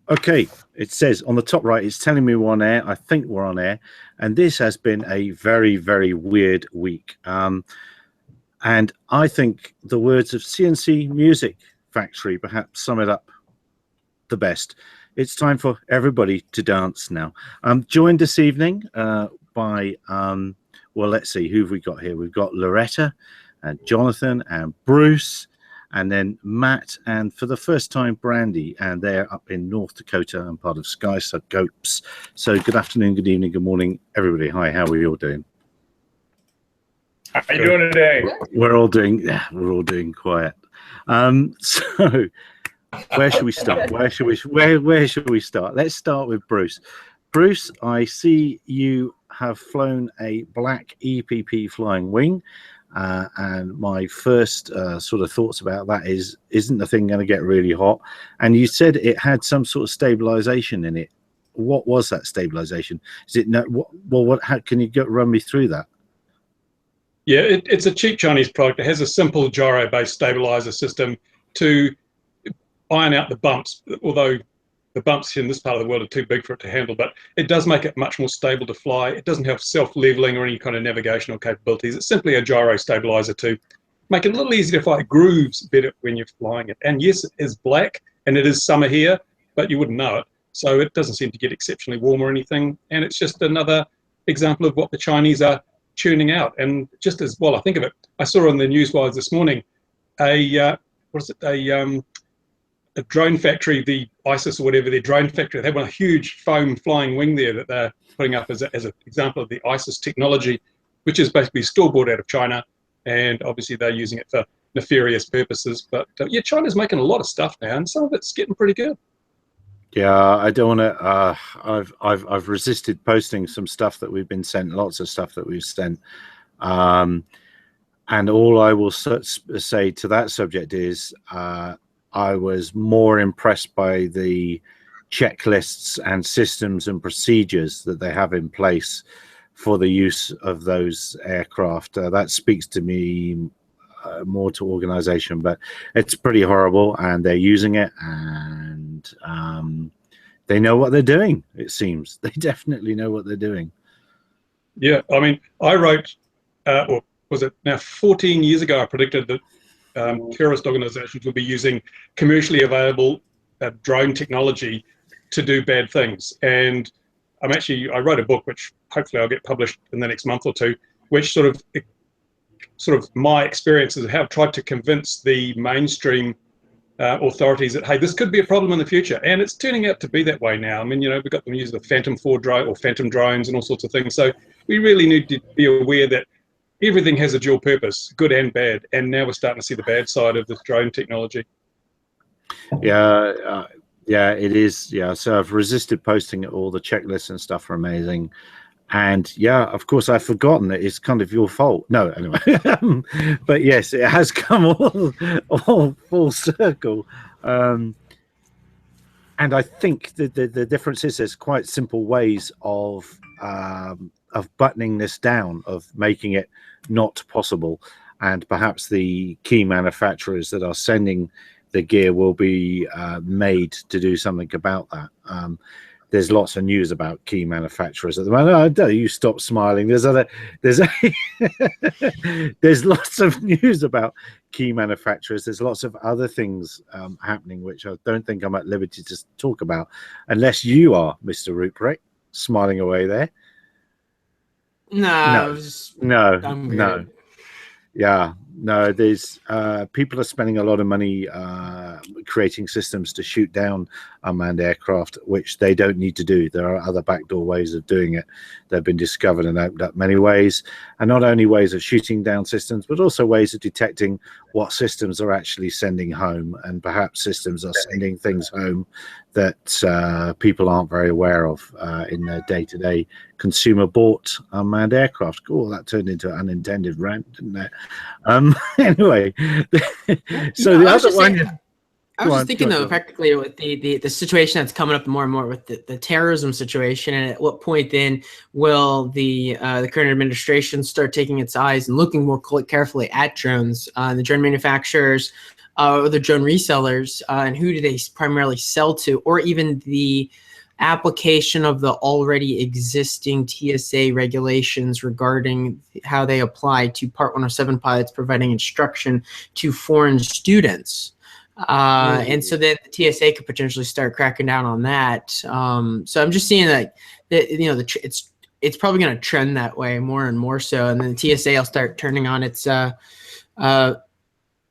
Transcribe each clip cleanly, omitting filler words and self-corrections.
Okay, it says on the top right, it's telling me we're on air. I think we're on air. And this has been a very, very weird week. And I think the words of CNC Music Factory perhaps sum it up the best. It's time for everybody to dance now. I'm joined this evening by, well, let's see, who have we got here? We've got Loretta and Jonathan and Bruce, and then Matt, and for the first time, Brandy, and they're up in North Dakota and part of Sky Scopes. So good afternoon, good evening, good morning, everybody. Hi, how are we all doing? How are you doing today? We're all doing quiet. So where should we start? Where should we start? Let's start with Bruce. Bruce, I see you have flown a black EPP flying wing. And my first sort of thoughts about that is, isn't the thing going to get really hot? And you said it had some sort of stabilization in it. What was that stabilization? Is it no? What? How can you run me through that? Yeah, it's a cheap Chinese product. It has a simple gyro-based stabilizer system to iron out the bumps, although the bumps in this part of the world are too big for it to handle, but it does make it much more stable to fly. It doesn't have self-leveling or any kind of navigational capabilities. It's simply a gyro stabilizer to make it a little easier to fly. It grooves better when you're flying it. And yes, it is black, and it is summer here, but you wouldn't know it. So it doesn't seem to get exceptionally warm or anything. And it's just another example of what the Chinese are tuning out. And just as well, I think of it, I saw on the newswires this morning a drone factory, the ISIS or whatever, their drone factory, they have a huge foam flying wing there that they're putting up as an example of the ISIS technology, which is basically store bought out of China. And obviously they're using it for nefarious purposes. But yeah, China's making a lot of stuff now, and some of it's getting pretty good. Yeah, I don't want to. I've resisted posting some stuff that we've been sent, lots of stuff that we've sent, and all I will say to that subject is I was more impressed by the checklists and systems and procedures that they have in place for the use of those aircraft. That speaks to me more to organization, but it's pretty horrible, and they're using it, and they know what they're doing. It seems they definitely know what they're doing. Yeah, I mean, I wrote, or was it now 14 years ago, I predicted that terrorist organizations will be using commercially available drone technology to do bad things. And I wrote a book, which hopefully I'll get published in the next month or two, which sort of my experiences of how I've tried to convince the mainstream authorities that, hey, this could be a problem in the future. And it's turning out to be that way now. I mean, you know, we've got them using the Phantom 4 drone or Phantom drones and all sorts of things. So we really need to be aware that everything has a dual purpose, good and bad. And now we're starting to see the bad side of this drone technology. Yeah, yeah, it is. Yeah, so I've resisted posting it. All the checklists and stuff are amazing. And yeah, of course, I've forgotten that it's kind of your fault. No, anyway, but yes, it has come all full circle. And I think the difference is there's quite simple ways of buttoning this down, of making it not possible. And perhaps the key manufacturers that are sending the gear will be made to do something about that. There's lots of news about key manufacturers at the moment. Oh, you stop smiling. There's lots of news about key manufacturers. There's lots of other things happening, which I don't think I'm at liberty to talk about, unless you are, Mr. Ruprecht, smiling away there. No. Yeah, no, there's people are spending a lot of money creating systems to shoot down unmanned aircraft, which they don't need to do. There are other backdoor ways of doing it. They've been discovered and opened up many ways, and not only ways of shooting down systems, but also ways of detecting what systems are actually sending home, and perhaps systems are sending things home that people aren't very aware of in their day-to-day consumer bought unmanned aircraft. Oh, that turned into an unintended rant, didn't it? Anyway, so the other one. I was just thinking, though, practically with the situation that's coming up more and more with the terrorism situation, and at what point then will the current administration start taking its eyes and looking more carefully at drones? The drone manufacturers or the drone resellers, and who do they primarily sell to, or even the application of the already existing TSA regulations regarding how they apply to Part 107 pilots providing instruction to foreign students. And so then the TSA could potentially start cracking down on that. So I'm just seeing that it's probably going to trend that way more and more so, and then the TSA will start turning on its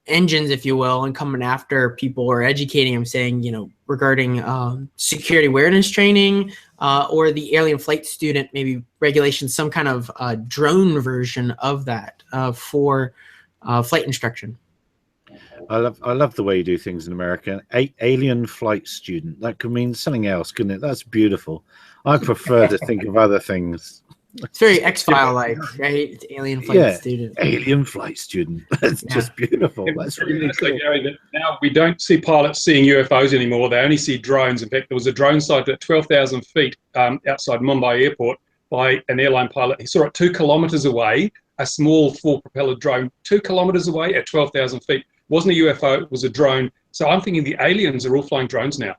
engines, if you will, and coming after people or educating them, saying, regarding security awareness training or the alien flight student, maybe regulations, some kind of drone version of that for flight instruction. I love the way you do things in America. Alien flight student. That could mean something else, couldn't it? That's beautiful. I prefer to think of other things. It's very X-File like, right? It's alien flight student. Alien flight student. That's just beautiful. That's really cool. Gary, that now we don't see pilots seeing UFOs anymore. They only see drones. In fact, there was a drone sighted at 12,000 feet outside Mumbai airport by an airline pilot. He saw it 2 kilometers away, a small 4-propeller drone 2 kilometers away at 12,000 feet. It wasn't a UFO, it was a drone. So I'm thinking the aliens are all flying drones now.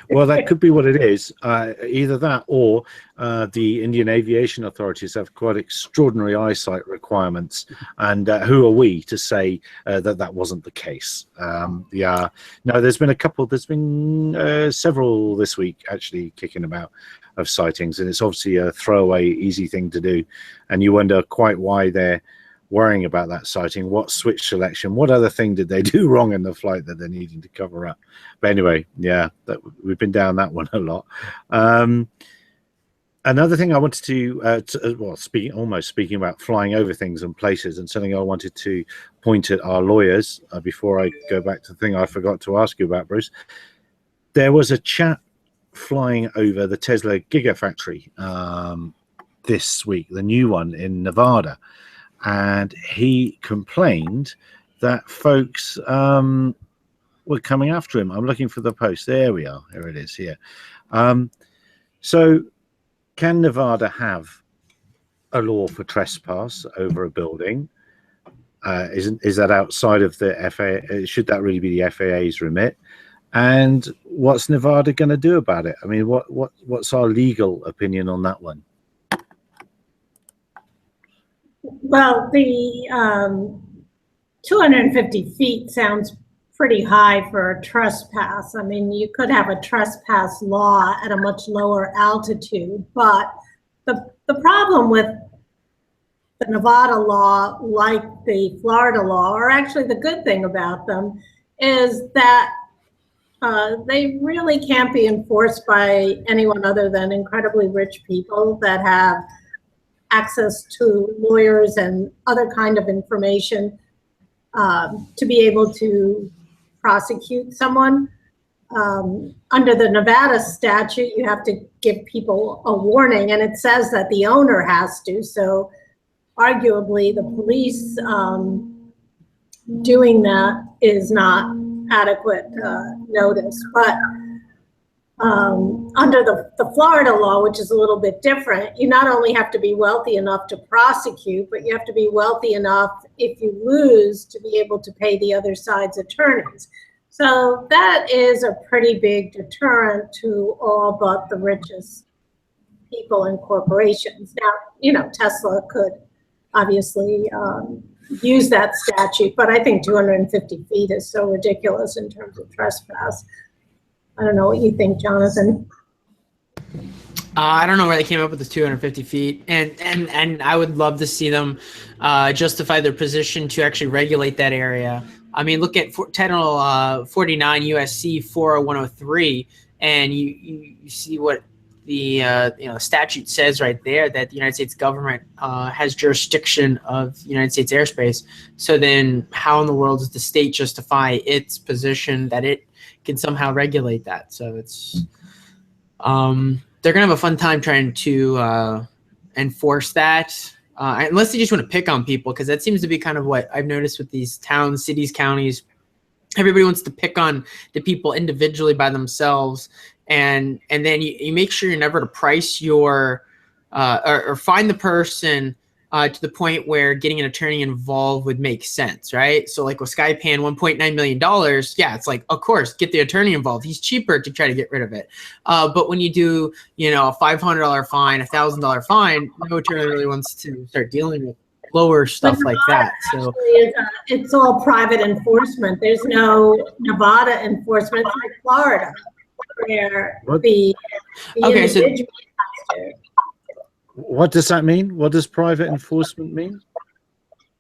Well, that could be what it is. Either that or the Indian aviation authorities have quite extraordinary eyesight requirements. And who are we to say that wasn't the case? No, there's been several this week actually kicking about of sightings. And it's obviously a throwaway, easy thing to do. And you wonder quite why they're worrying about that sighting. What switch selection, what other thing did they do wrong in the flight that they're needing to cover up? But anyway, we've been down that one a lot. Another thing I wanted to speaking about flying over things and places, and something I wanted to point at our lawyers before I go back to the thing I forgot to ask you about, Bruce. There was a chap flying over the Tesla Gigafactory this week, the new one in Nevada. And he complained that folks were coming after him. I'm looking for the post. There we are. Here it is here. So can Nevada have a law for trespass over a building? Is that outside of the FAA? Should that really be the FAA's remit? And what's Nevada going to do about it? I mean, what's our legal opinion on that one? Well, the 250 feet sounds pretty high for a trespass. I mean, you could have a trespass law at a much lower altitude, but the problem with the Nevada law, like the Florida law, or actually the good thing about them, is that they really can't be enforced by anyone other than incredibly rich people that have access to lawyers and other kind of information to be able to prosecute someone. Under the Nevada statute, you have to give people a warning, and it says that the owner has to. So arguably the police doing that is not adequate notice. But under the Florida law, which is a little bit different, you not only have to be wealthy enough to prosecute, but you have to be wealthy enough, if you lose, to be able to pay the other side's attorneys. So that is a pretty big deterrent to all but the richest people and corporations. Now, Tesla could obviously use that statute, but I think 250 feet is so ridiculous in terms of trespass. I don't know what you think, Jonathan. I don't know where they came up with the 250 feet, and I would love to see them justify their position to actually regulate that area. I mean, look at Title 49 USC 40103, and you see what the statute says right there, that the United States government has jurisdiction of United States airspace. So then, how in the world does the state justify its position that it can somehow regulate that? So it's they're gonna have a fun time trying to enforce that, unless they just want to pick on people, because that seems to be kind of what I've noticed with these towns, cities, counties. Everybody wants to pick on the people individually by themselves, and then you make sure you're never to price your or find the person to the point where getting an attorney involved would make sense, right? So like with Skypan, $1.9 million, yeah, it's like, of course, get the attorney involved. He's cheaper to try to get rid of it. But when you do, you know, a $500 fine, a $1,000 fine, no attorney really wants to start dealing with lower stuff like that. So it's all private enforcement. There's no Nevada enforcement. It's like Florida, where the okay, so individual has to. What does that mean? What does private enforcement mean?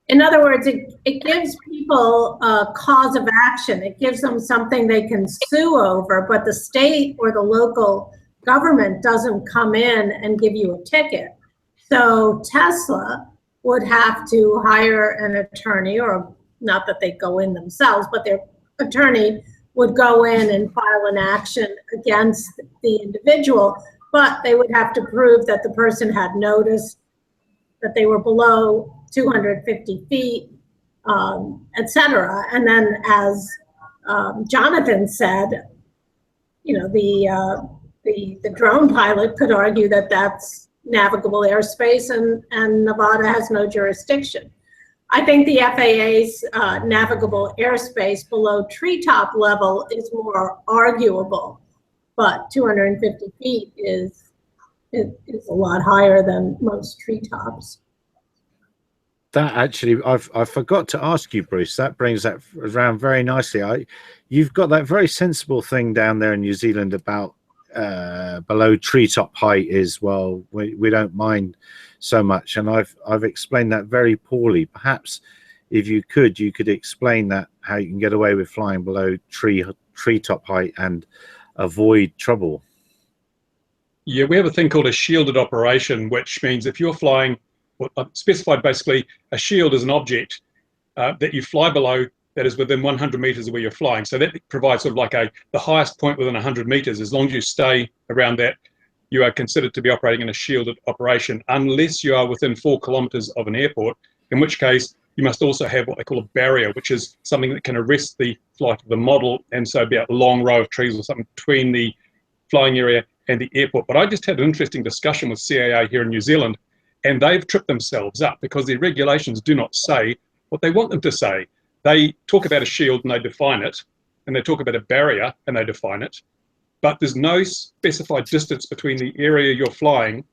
In other words, it gives people a cause of action. It gives them something they can sue over, but the state or the local government doesn't come in and give you a ticket. So Tesla would have to hire an attorney, or not that they go in themselves, but their attorney would go in and file an action against the individual. But they would have to prove that the person had noticed that they were below 250 feet, et cetera. And then, as Jonathan said, you know, the drone pilot could argue that that's navigable airspace, and Nevada has no jurisdiction. I think the FAA's navigable airspace below treetop level is more arguable. But 250 feet is a lot higher than most treetops. That actually, I forgot to ask you, Bruce. That brings that around very nicely. You've got that very sensible thing down there in New Zealand about below treetop height is, well, we don't mind so much, and I've explained that very poorly. Perhaps if you could explain that, how you can get away with flying below treetop height and avoid trouble. Yeah, we have a thing called a shielded operation, which means if you're flying, well, I've specified basically a shield is an object that you fly below that is within 100 meters of where you're flying. So that provides sort of like the highest point within 100 meters. As long as you stay around that, you are considered to be operating in a shielded operation, unless you are within 4 kilometers of an airport, in which case you must also have what they call a barrier, which is something that can arrest the flight of the model, and so be a long row of trees or something between the flying area and the airport. But I just had an interesting discussion with CAA here in New Zealand, and they've tripped themselves up because their regulations do not say what they want them to say. They talk about a shield and they define it, and they talk about a barrier and they define it, but there's no specified distance between the area you're flying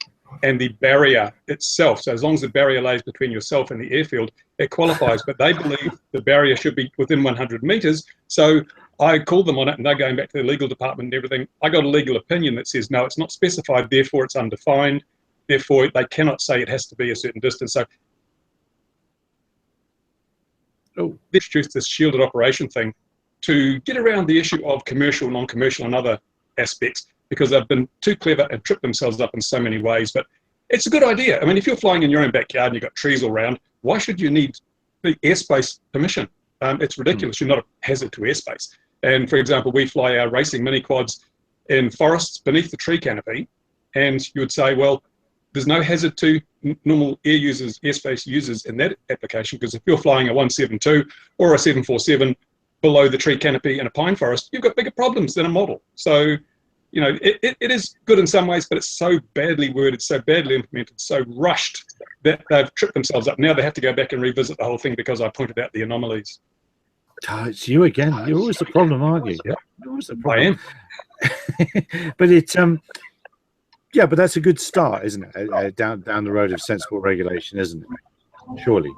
and the barrier itself. So as long as the barrier lays between yourself and the airfield, it qualifies. But they believe the barrier should be within 100 meters. So I called them on it, and they're going back to the legal department and everything. I got a legal opinion that says, no, it's not specified, therefore it's undefined. Therefore, they cannot say it has to be a certain distance. So they introduced this shielded operation thing to get around the issue of commercial, non-commercial, and other aspects, because they've been too clever and tripped themselves up in so many ways. But it's a good idea. I mean, if you're flying in your own backyard and you've got trees all around, why should you need the airspace permission? It's ridiculous. You're not a hazard to airspace. And for example, we fly our racing mini quads in forests beneath the tree canopy, and you would say, well, there's no hazard to normal air users, airspace users in that application, because if you're flying a 172 or a 747 below the tree canopy in a pine forest, you've got bigger problems than a model. So, you know, it is good in some ways, but it's so badly worded, so badly implemented, so rushed that they've tripped themselves up. Now they have to go back and revisit the whole thing because I pointed out the anomalies. It's you again. You're always the problem, aren't you? Yeah, you're always the problem. I am. But it's yeah, but that's a good start, isn't it? Down the road of sensible regulation, isn't it? Surely.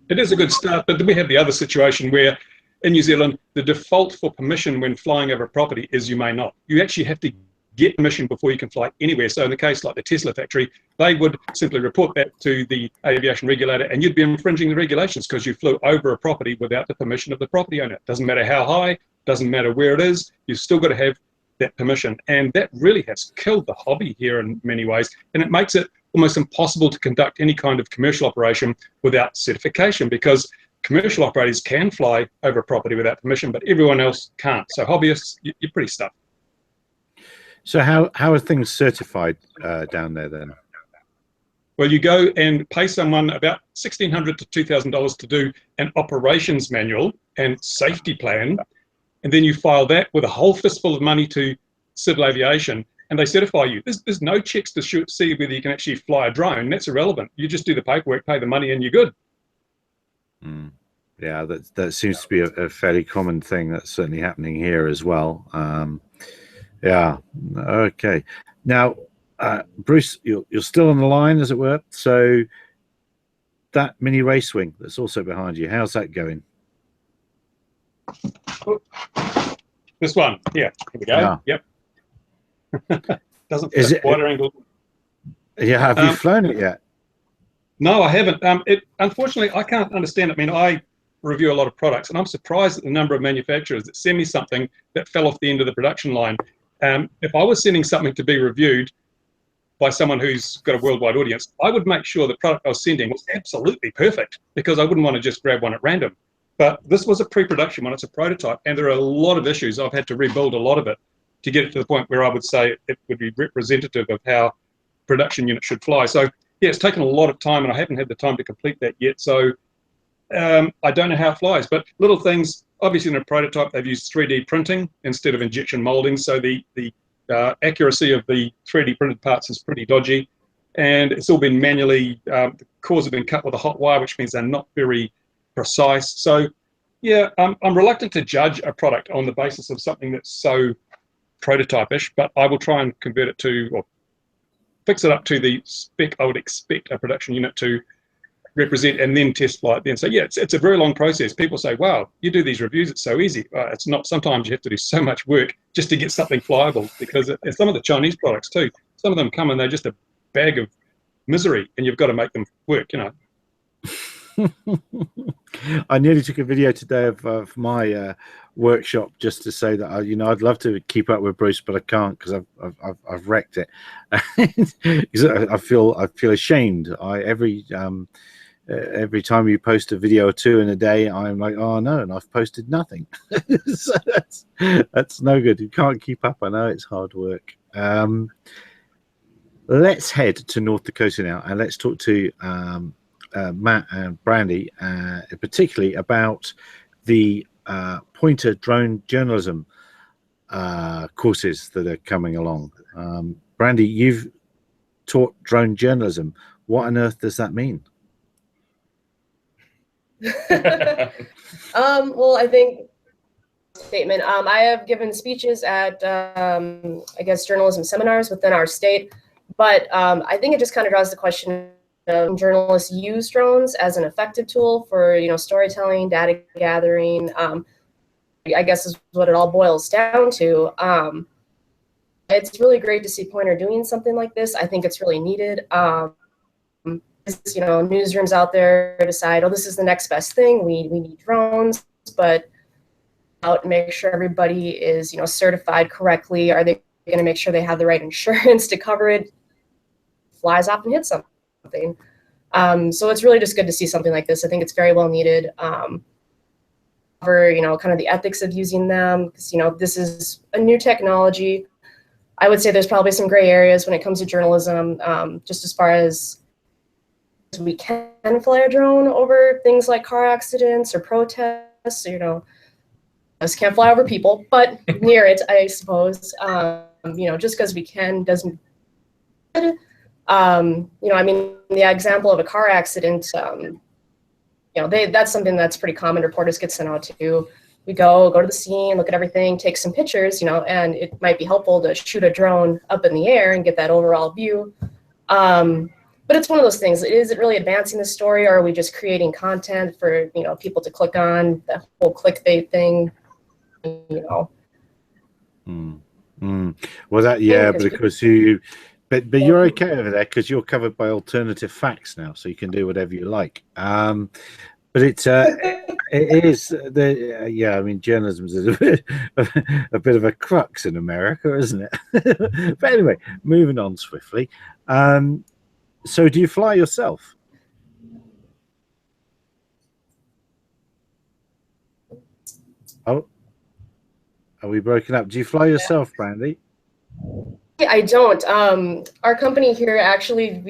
It is a good start, but then we have the other situation where in New Zealand, the default for permission when flying over a property is you may not. You actually have to get permission before you can fly anywhere. So in the case like the Tesla factory, they would simply report that to the aviation regulator, and you'd be infringing the regulations because you flew over a property without the permission of the property owner. Doesn't matter how high, doesn't matter where it is, you've still got to have that permission. And that really has killed the hobby here in many ways, and it makes it almost impossible to conduct any kind of commercial operation without certification, because commercial operators can fly over a property without permission, but everyone else can't. So hobbyists, you're pretty stuck. So how are things certified down there then? Well, you go and pay someone about $1,600 to $2,000 to do an operations manual and safety plan, and then you file that with a whole fistful of money to civil aviation, and they certify you. There's no checks to see whether you can actually fly a drone. That's irrelevant. You just do the paperwork, pay the money, and you're good. Yeah, that seems to be a fairly common thing. That's certainly happening here as well. Yeah, okay. Now, Bruce, you're still on the line, as it were. So that mini race wing that's also behind you, how's that going? This one, yeah, here we go. Yeah. Yep. Doesn't Is fit it wider angle? Yeah, have you flown it yet? No, I haven't. Unfortunately, I can't understand it. I mean, I review a lot of products, and I'm surprised at the number of manufacturers that send me something that fell off the end of the production line. If I was sending something to be reviewed by someone who's got a worldwide audience, I would make sure the product I was sending was absolutely perfect, because I wouldn't want to just grab one at random. But this was a pre-production one. It's a prototype, and there are a lot of issues. I've had to rebuild a lot of it to get it to the point where I would say it would be representative of how production unit should fly. So yeah, it's taken a lot of time, and I haven't had the time to complete that yet. So I don't know how it flies, but little things. Obviously, in a prototype, they've used 3D printing instead of injection molding, so the accuracy of the 3D printed parts is pretty dodgy, and it's all been manually. The cores have been cut with a hot wire, which means they're not very precise. So yeah, I'm reluctant to judge a product on the basis of something that's so prototype-ish, but I will try and convert it to, or fix it up to the spec I would expect a production unit to represent, and then test flight then. So yeah, it's a very long process. People say, wow, you do these reviews, it's so easy. It's not. Sometimes you have to do so much work just to get something flyable, because some of the Chinese products too, some of them come and they're just a bag of misery, and you've got to make them work, you know. I nearly took a video today of my workshop just to say that I'd love to keep up with Bruce, but I can't because I've wrecked it. I feel ashamed. Every time you post a video or two in a day, I'm like, oh no, and I've posted nothing. So that's no good. You can't keep up. I know it's hard work. Let's head to North Dakota now, and let's talk to Matt and Brandy, particularly about the Poynter drone journalism courses that are coming along. Brandy, you've taught drone journalism. What on earth does that mean? Well, I think statement. I have given speeches at, I guess, journalism seminars within our state, but I think it just kind of draws the question of journalists use drones as an effective tool for, storytelling, data gathering. I guess is what it all boils down to. It's really great to see Poynter doing something like this. I think it's really needed. Newsrooms out there decide, oh, this is the next best thing. We need drones, but out and make sure everybody is, certified correctly. Are they going to make sure they have the right insurance to cover it? Flies off and hits something. So it's really just good to see something like this. I think it's very well needed. For kind of the ethics of using them, because this is a new technology. I would say there's probably some gray areas when it comes to journalism, just as far as we can fly a drone over things like car accidents or protests. Us can't fly over people, but near it, I suppose. Just because we can doesn't. The example of a car accident. That's something that's pretty common. Reporters get sent out to. We go to the scene, look at everything, take some pictures, and it might be helpful to shoot a drone up in the air and get that overall view. But it's one of those things. Is it really advancing the story, or are we just creating content for people to click on, the whole clickbait thing? Well, because but you're okay over there because you're covered by alternative facts now, so you can do whatever you like. But it is journalism is a bit of a crux in America, isn't it? But anyway, moving on swiftly. So do you fly yourself? Oh, are we broken up? Do you fly yourself, Brandy? I don't. Our company here, actually,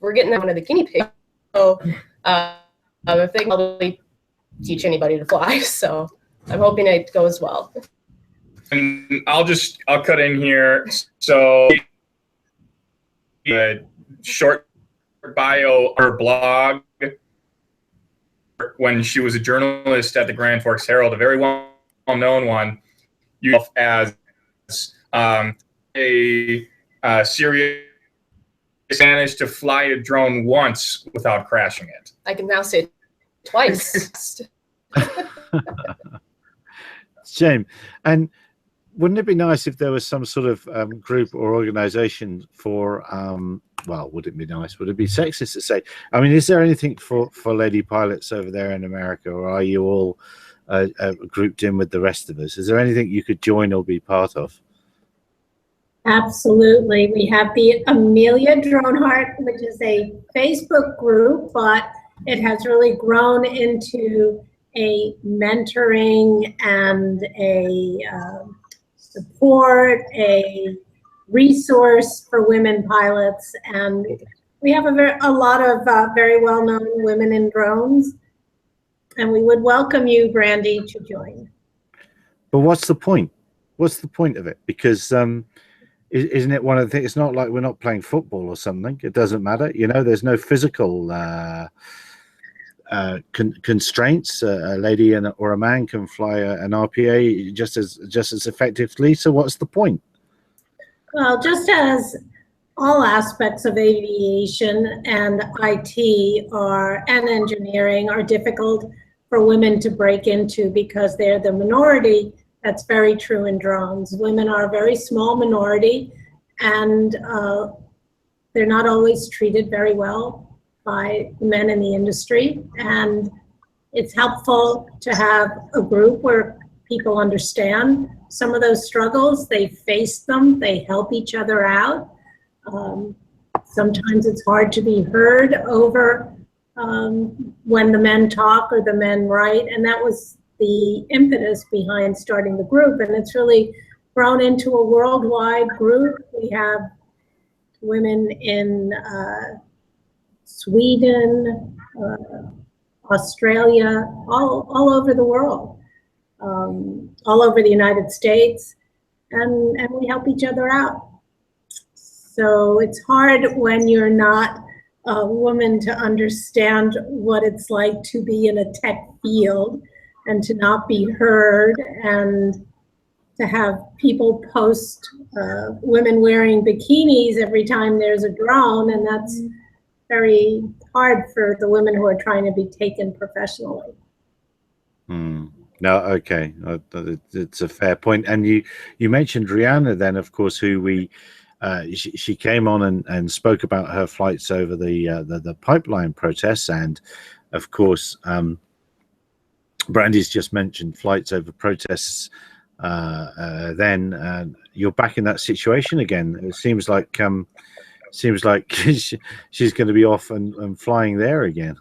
we're getting one of the guinea pigs. So if they can probably teach anybody to fly, so I'm hoping it goes well. And I'll cut in here. So short bio, her blog, when she was a journalist at the Grand Forks Herald, a very well-known one, as a serious managed to fly a drone once without crashing it. I can now say twice. Shame. And wouldn't it be nice if there was some sort of group or organization for, well, would it be nice? Would it be sexist to say? I mean, is there anything for lady pilots over there in America, or are you all grouped in with the rest of us? Is there anything you could join or be part of? Absolutely. We have the Amelia Drone Heart, which is a Facebook group, but it has really grown into a mentoring and a support, a resource for women pilots. And we have a lot of very well-known women in drones. And we would welcome you, Brandy, to join. But what's the point? What's the point of it? Because isn't it one of the things? It's not like we're not playing football or something. It doesn't matter. You know, there's no physical constraints. A lady or a man can fly an RPA just as effectively. So what's the point? Well, just as all aspects of aviation and IT and engineering are difficult for women to break into because they're the minority, that's very true in drones. Women are a very small minority, and they're not always treated very well by men in the industry. And it's helpful to have a group where people understand some of those struggles. They face them, they help each other out. Sometimes it's hard to be heard over when the men talk or the men write, and that was the impetus behind starting the group, and it's really grown into a worldwide group. We have women in Sweden, Australia, all over the world, all over the United States, and we help each other out. So it's hard when you're not a woman to understand what it's like to be in a tech field and to not be heard, and to have people post women wearing bikinis every time there's a drone, and that's very hard for the women who are trying to be taken professionally. No, okay, it's a fair point. And you mentioned Rihanna then, of course, who we she came on and spoke about her flights over the pipeline protests, and of course Brandy's just mentioned flights over protests. Then you're back in that situation again. It seems like she's going to be off and flying there again.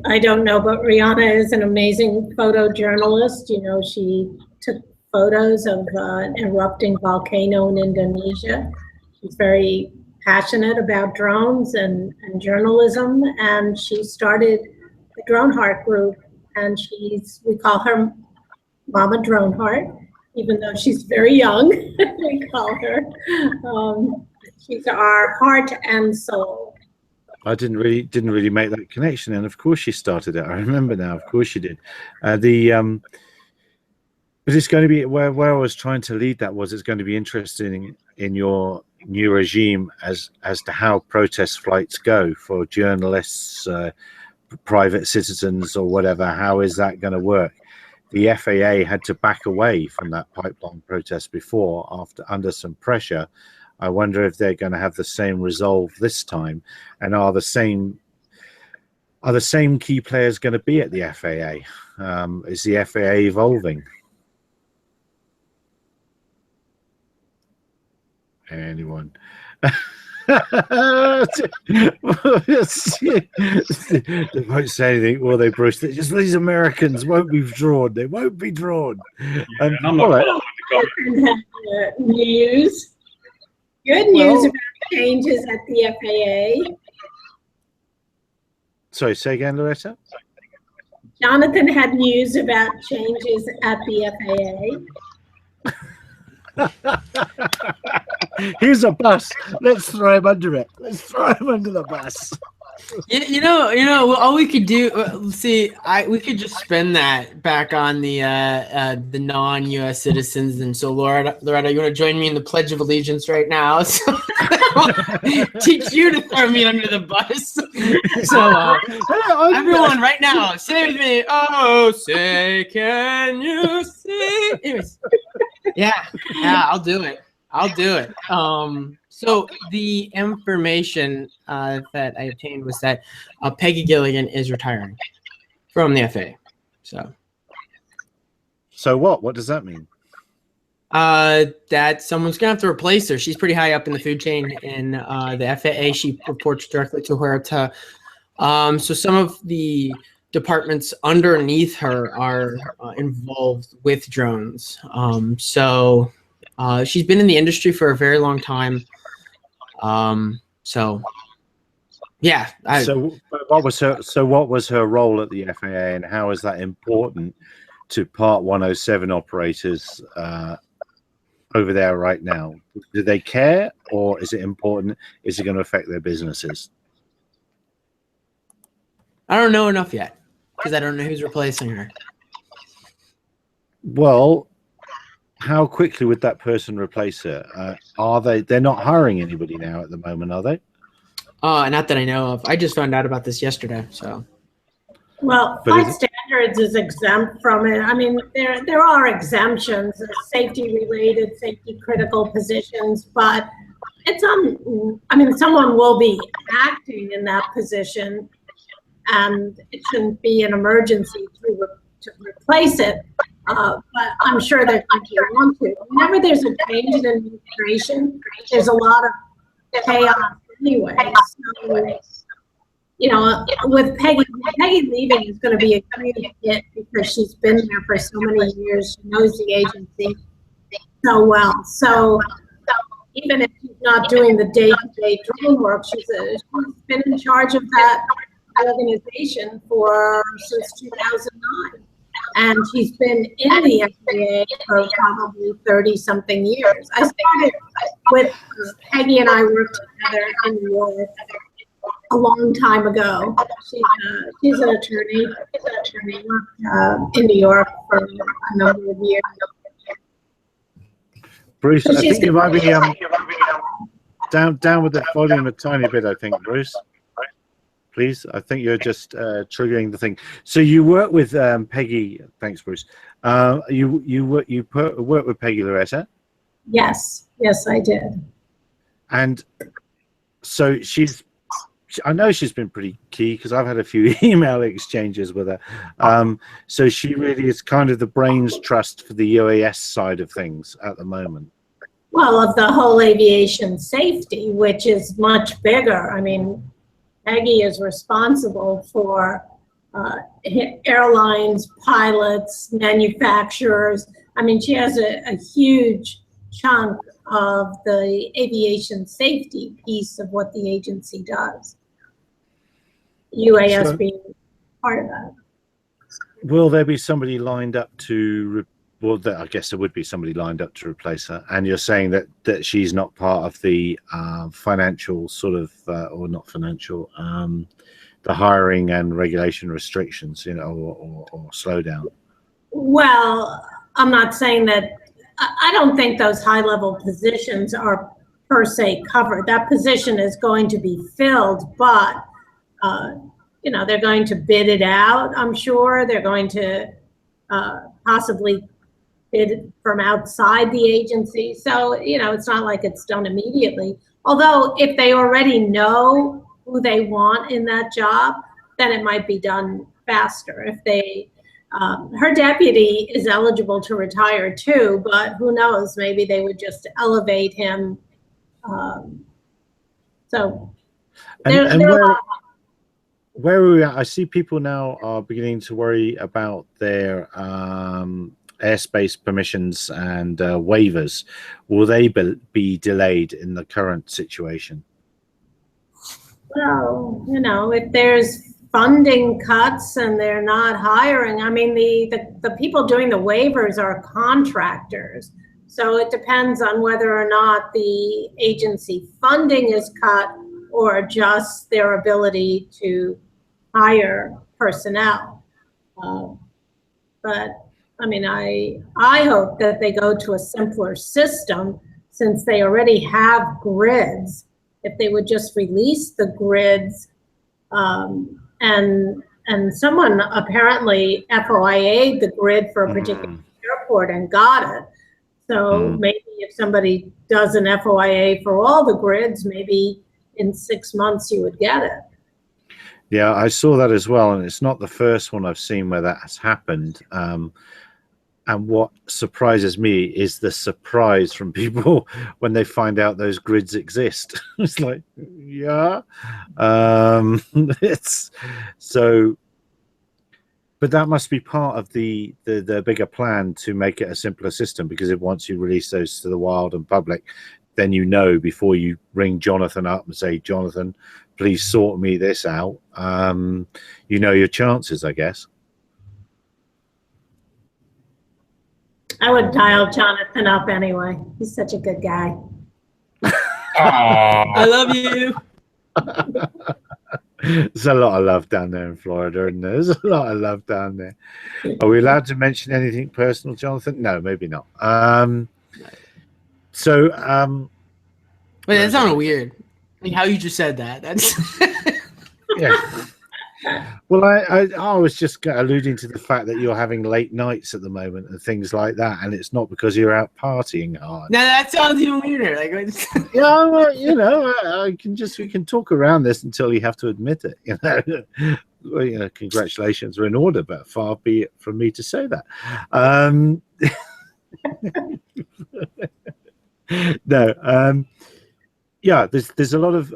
I don't know, but Rihanna is an amazing photojournalist. You know, she took photos of an erupting volcano in Indonesia. She's very passionate about drones and journalism, and she started the Drone Heart group, and we call her Mama Drone Heart, even though she's very young. We call her. She's our heart and soul. I didn't really make that connection, and of course she started it. I remember now. Of course she did. But it's going to be where I was trying to lead. That was, it's going to be interesting in your new regime as to how protest flights go for journalists, private citizens, or whatever. How is that going to work? The FAA had to back away from that pipeline protest before, under some pressure. I wonder if they're going to have the same resolve this time, and are the same key players going to be at the FAA? Is the FAA evolving? Anyone? They won't say anything, will they, Bruce? Just these Americans won't be drawn. They won't be drawn. Yeah, and I'm not right. News. Good news about changes at the FAA. Sorry, say again, Loretta. Jonathan had news about changes at the FAA. Here's a bus. Let's throw him under it. Let's throw him under the bus. You know. Well, all we could do, we could just spend that back on the non-U.S. citizens. And so, Loretta, you want to join me in the Pledge of Allegiance right now? So, teach you to throw me under the bus. So, everyone, right now, say with me. Oh, say, can you see? Anyways, yeah, I'll do it. So the information that I obtained was that Peggy Gilligan is retiring from the FAA. So what does that mean? That someone's gonna have to replace her. She's pretty high up in the food chain in the FAA. She reports directly to her. So some of the departments underneath her are involved with drones. She's been in the industry for a very long time. So what was her role at the FAA, and how is that important to Part 107 operators over there right now? Do they care, or is it important? Is it going to affect their businesses? I don't know enough yet because I don't know who's replacing her. Well, how quickly would that person replace her? They're not hiring anybody now at the moment, are they? Not that I know of. I just found out about this yesterday. So, well, Flight Standards is exempt from it. I mean, there are exemptions, safety-related, safety-critical positions, but it's I mean, someone will be acting in that position, and it shouldn't be an emergency to replace it. But I'm sure they're going to want to. Whenever there's a change in administration, there's a lot of chaos anyway. So, you know, with Peggy leaving is going to be a huge hit because she's been there for so many years. She knows the agency so well. So even if she's not doing the day-to-day drone work, she's been in charge of that organization since 2009. And she's been in the FAA for probably 30-something years. I started with Peggy and I worked together in New York a long time ago. She's an attorney. Worked in New York for a number of years. Bruce, I think you might be down with the volume a tiny bit. I think, Bruce. Please, I think you're just triggering the thing. So you work with Peggy. Thanks, Bruce. You work with Peggy, Loretta? Yes, I did. And so I know she's been pretty key because I've had a few email exchanges with her. So she really is kind of the brains trust for the UAS side of things at the moment. Well, of the whole aviation safety, which is much bigger. I mean, Peggy is responsible for airlines, pilots, manufacturers. I mean, she has a huge chunk of the aviation safety piece of what the agency does. UAS being part of that. Will there be somebody lined up to? Well, I guess there would be somebody lined up to replace her. And you're saying that she's not part of the financial sort of, or not financial, the hiring and regulation restrictions, you know, or slowdown. Well, I'm not saying that. I don't think those high-level positions are per se covered. That position is going to be filled, but you know, they're going to bid it out. I'm sure they're going to possibly bid from outside the agency. So, you know, it's not like it's done immediately. Although if they already know who they want in that job, then it might be done faster. If they, her deputy is eligible to retire too, but who knows, maybe they would just elevate him. Where are we at? I see people now are beginning to worry about their airspace permissions and waivers. Will they be delayed in the current situation? Well, you know, if there's funding cuts and they're not hiring. I mean, the people doing the waivers are contractors. So it depends on whether or not the agency funding is cut or just their ability to hire personnel. But I mean, I hope that they go to a simpler system since they already have grids. If they would just release the grids, and someone apparently FOIA'd the grid for a particular airport and got it. So maybe if somebody does an FOIA for all the grids, maybe in 6 months you would get it. Yeah, I saw that as well, and it's not the first one I've seen where that has happened. And what surprises me is the surprise from people when they find out those grids exist. It's like, yeah, it's so. But that must be part of the bigger plan to make it a simpler system, because if once you release those to the wild and public, then you know before you ring Jonathan up and say, Jonathan, please sort me this out. You know your chances, I guess. I would dial Jonathan up anyway. He's such a good guy. I love you. There's a lot of love down there in Florida, and there's a lot of love down there. Are we allowed to mention anything personal, Jonathan? No, maybe not. Wait, that sounded weird. Like how you just said that. That's yeah. Well, I was just alluding to the fact that you're having late nights at the moment and things like that, and it's not because you're out partying hard. No, that sounds even weirder. Like, yeah, well, you know, we can talk around this until you have to admit it. You know, well, you know, congratulations are in order, but far be it from me to say that. No, yeah, there's a lot of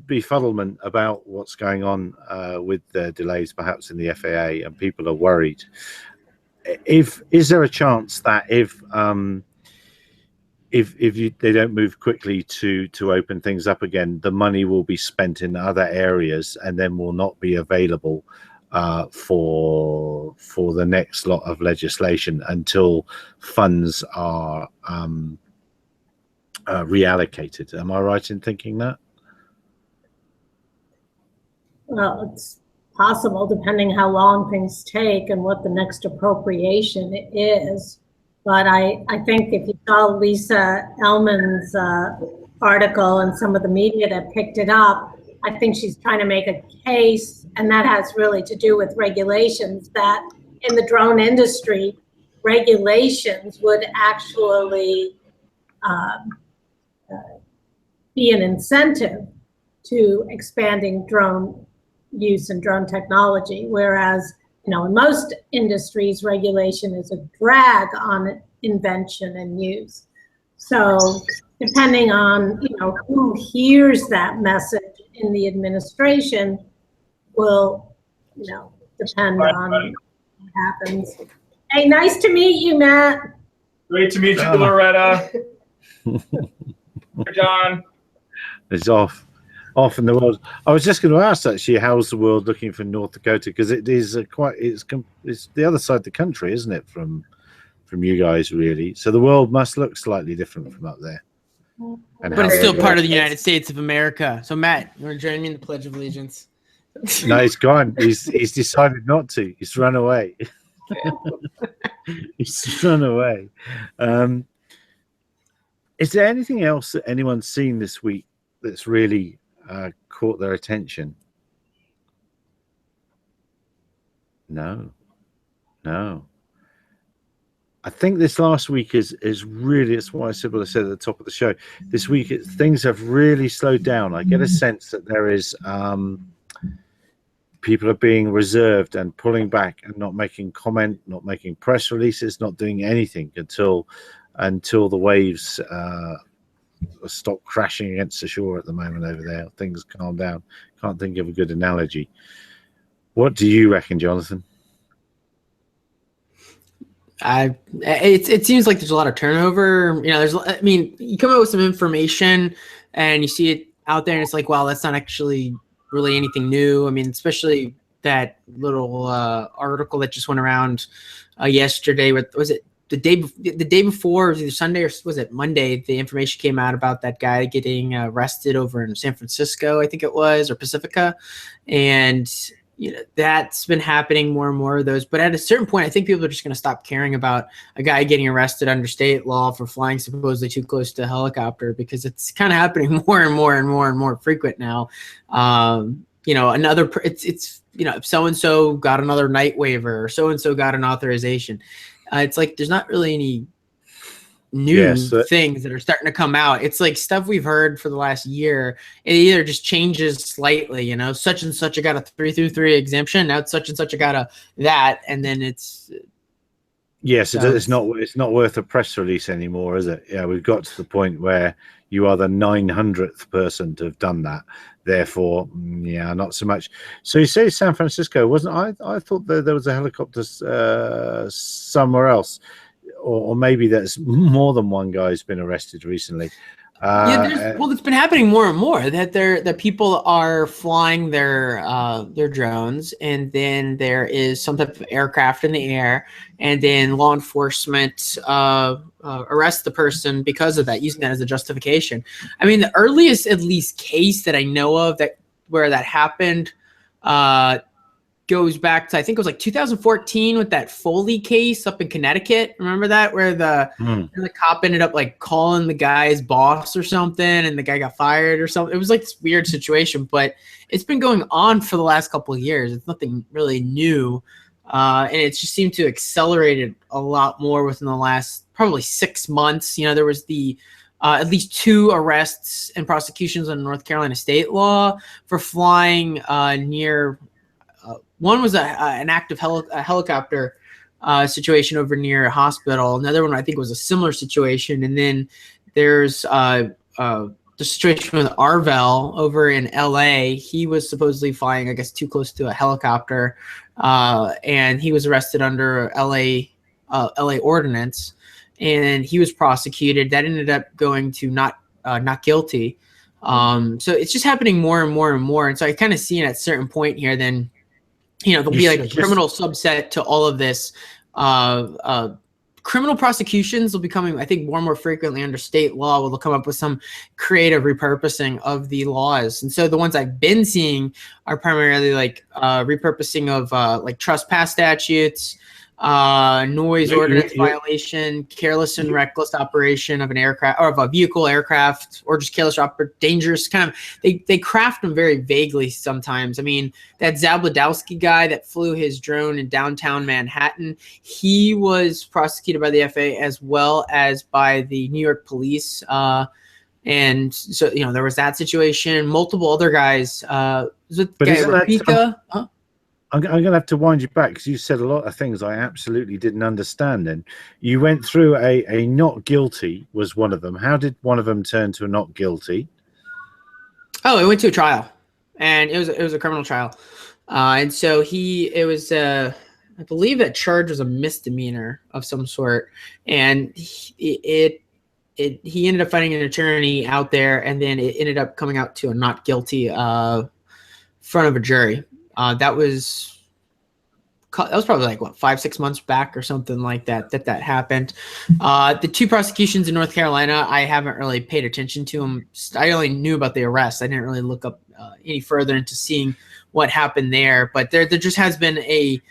befuddlement about what's going on with the delays perhaps in the FAA, and people are worried. Is there a chance that if they don't move quickly to open things up again, the money will be spent in other areas and then will not be available for the next lot of legislation until funds are reallocated? Am I right in thinking that? Well, it's possible depending how long things take and what the next appropriation is. But I think if you saw Lisa Ellman's article and some of the media that picked it up, I think she's trying to make a case, and that has really to do with regulations, that in the drone industry, regulations would actually be an incentive to expanding drone use and drone technology, whereas, you know, in most industries, regulation is a drag on invention and use. So depending on, you know, who hears that message in the administration will, you know, depend on what happens. Hey, nice to meet you, Matt. Great to meet you, Loretta. John. It's off in the world. I was just going to ask actually, how's the world looking for North Dakota? Because it is it's the other side of the country, isn't it, from you guys, really? So the world must look slightly different from up there. But it's still part of the United States of America. So Matt, you want to join me in the Pledge of Allegiance? No, he's gone. He's decided not to. He's run away. He's run away. Is there anything else that anyone's seen this week that's really caught their attention? No. I think this last week is really, it's why Sybil said at the top of the show, this week things have really slowed down. I get a sense that there is people are being reserved and pulling back and not making comment, not making press releases, not doing anything until the waves stop crashing against the shore at the moment over there. Things calm down. Can't think of a good analogy. What do you reckon, Jonathan? It seems like there's a lot of turnover. You know, you come up with some information and you see it out there and it's like, wow, that's not actually really anything new. I mean, especially that little article that just went around yesterday. Was it the day before? It was either Sunday or was it Monday? The information came out about that guy getting arrested over in San Francisco, I think it was, or Pacifica, and that's been happening more and more of those. But at a certain point, I think people are just going to stop caring about a guy getting arrested under state law for flying supposedly too close to a helicopter, because it's kind of happening more and more and more and more frequent now. It's if so-and-so got another night waiver or so-and-so got an authorization. It's like there's not really any new things that are starting to come out. It's like stuff we've heard for the last year. It either just changes slightly, such and such got a 333 exemption. Now it's such and such got a that, and then it's it's not worth a press release anymore, is it? Yeah, we've got to the point where you are the 900th person to have done that. Therefore, not so much. So you say San Francisco, wasn't I thought that there was a helicopter somewhere else. Or maybe that's more than one guy's been arrested recently. It's been happening more and more that people are flying their drones, and then there is some type of aircraft in the air, and then law enforcement arrests the person because of that, using that as a justification. I mean, the earliest, at least, case that I know of where that happened goes back to, I think it was like 2014 with that Foley case up in Connecticut. Remember that, where the cop ended up like calling the guy's boss or something, and the guy got fired or something. It was like this weird situation, but it's been going on for the last couple of years. It's nothing really new, and it just seemed to accelerate it a lot more within the last probably 6 months. There was at least 2 arrests and prosecutions under North Carolina state law for flying near. One was an active helicopter situation over near a hospital. Another one, I think, was a similar situation. And then there's the situation with Arvell over in L.A. He was supposedly flying, I guess, too close to a helicopter, and he was arrested under L.A. ordinance, and he was prosecuted. That ended up going to not guilty. So it's just happening more and more and more. And so I kind of see it at a certain point here, then there'll be like a criminal subset to all of this. Criminal prosecutions will be coming, I think, more and more frequently under state law, where they'll come up with some creative repurposing of the laws. And so the ones I've been seeing are primarily like repurposing of like trespass statutes, noise ordinance violation, careless and reckless operation of an aircraft or of a vehicle, aircraft, or just careless dangerous kind of. They craft them very vaguely sometimes. I mean, that Zabludowski guy that flew his drone in downtown Manhattan, he was prosecuted by the FAA as well as by the New York police. And so there was that situation. Multiple other guys. Was it the guy Rapika? I'm going to have to wind you back, because you said a lot of things I absolutely didn't understand. And you went through a not guilty was one of them. How did one of them turn to a not guilty? Oh, it went to a trial, and it was a criminal trial. And so I believe that charge was a misdemeanor of some sort, and he ended up finding an attorney out there, and then it ended up coming out to a not guilty front of a jury. That was probably like 5-6 months back or something like that happened. The 2 prosecutions in North Carolina, I haven't really paid attention to them. I only knew about the arrest. I didn't really look up any further into seeing what happened there. But there just has been a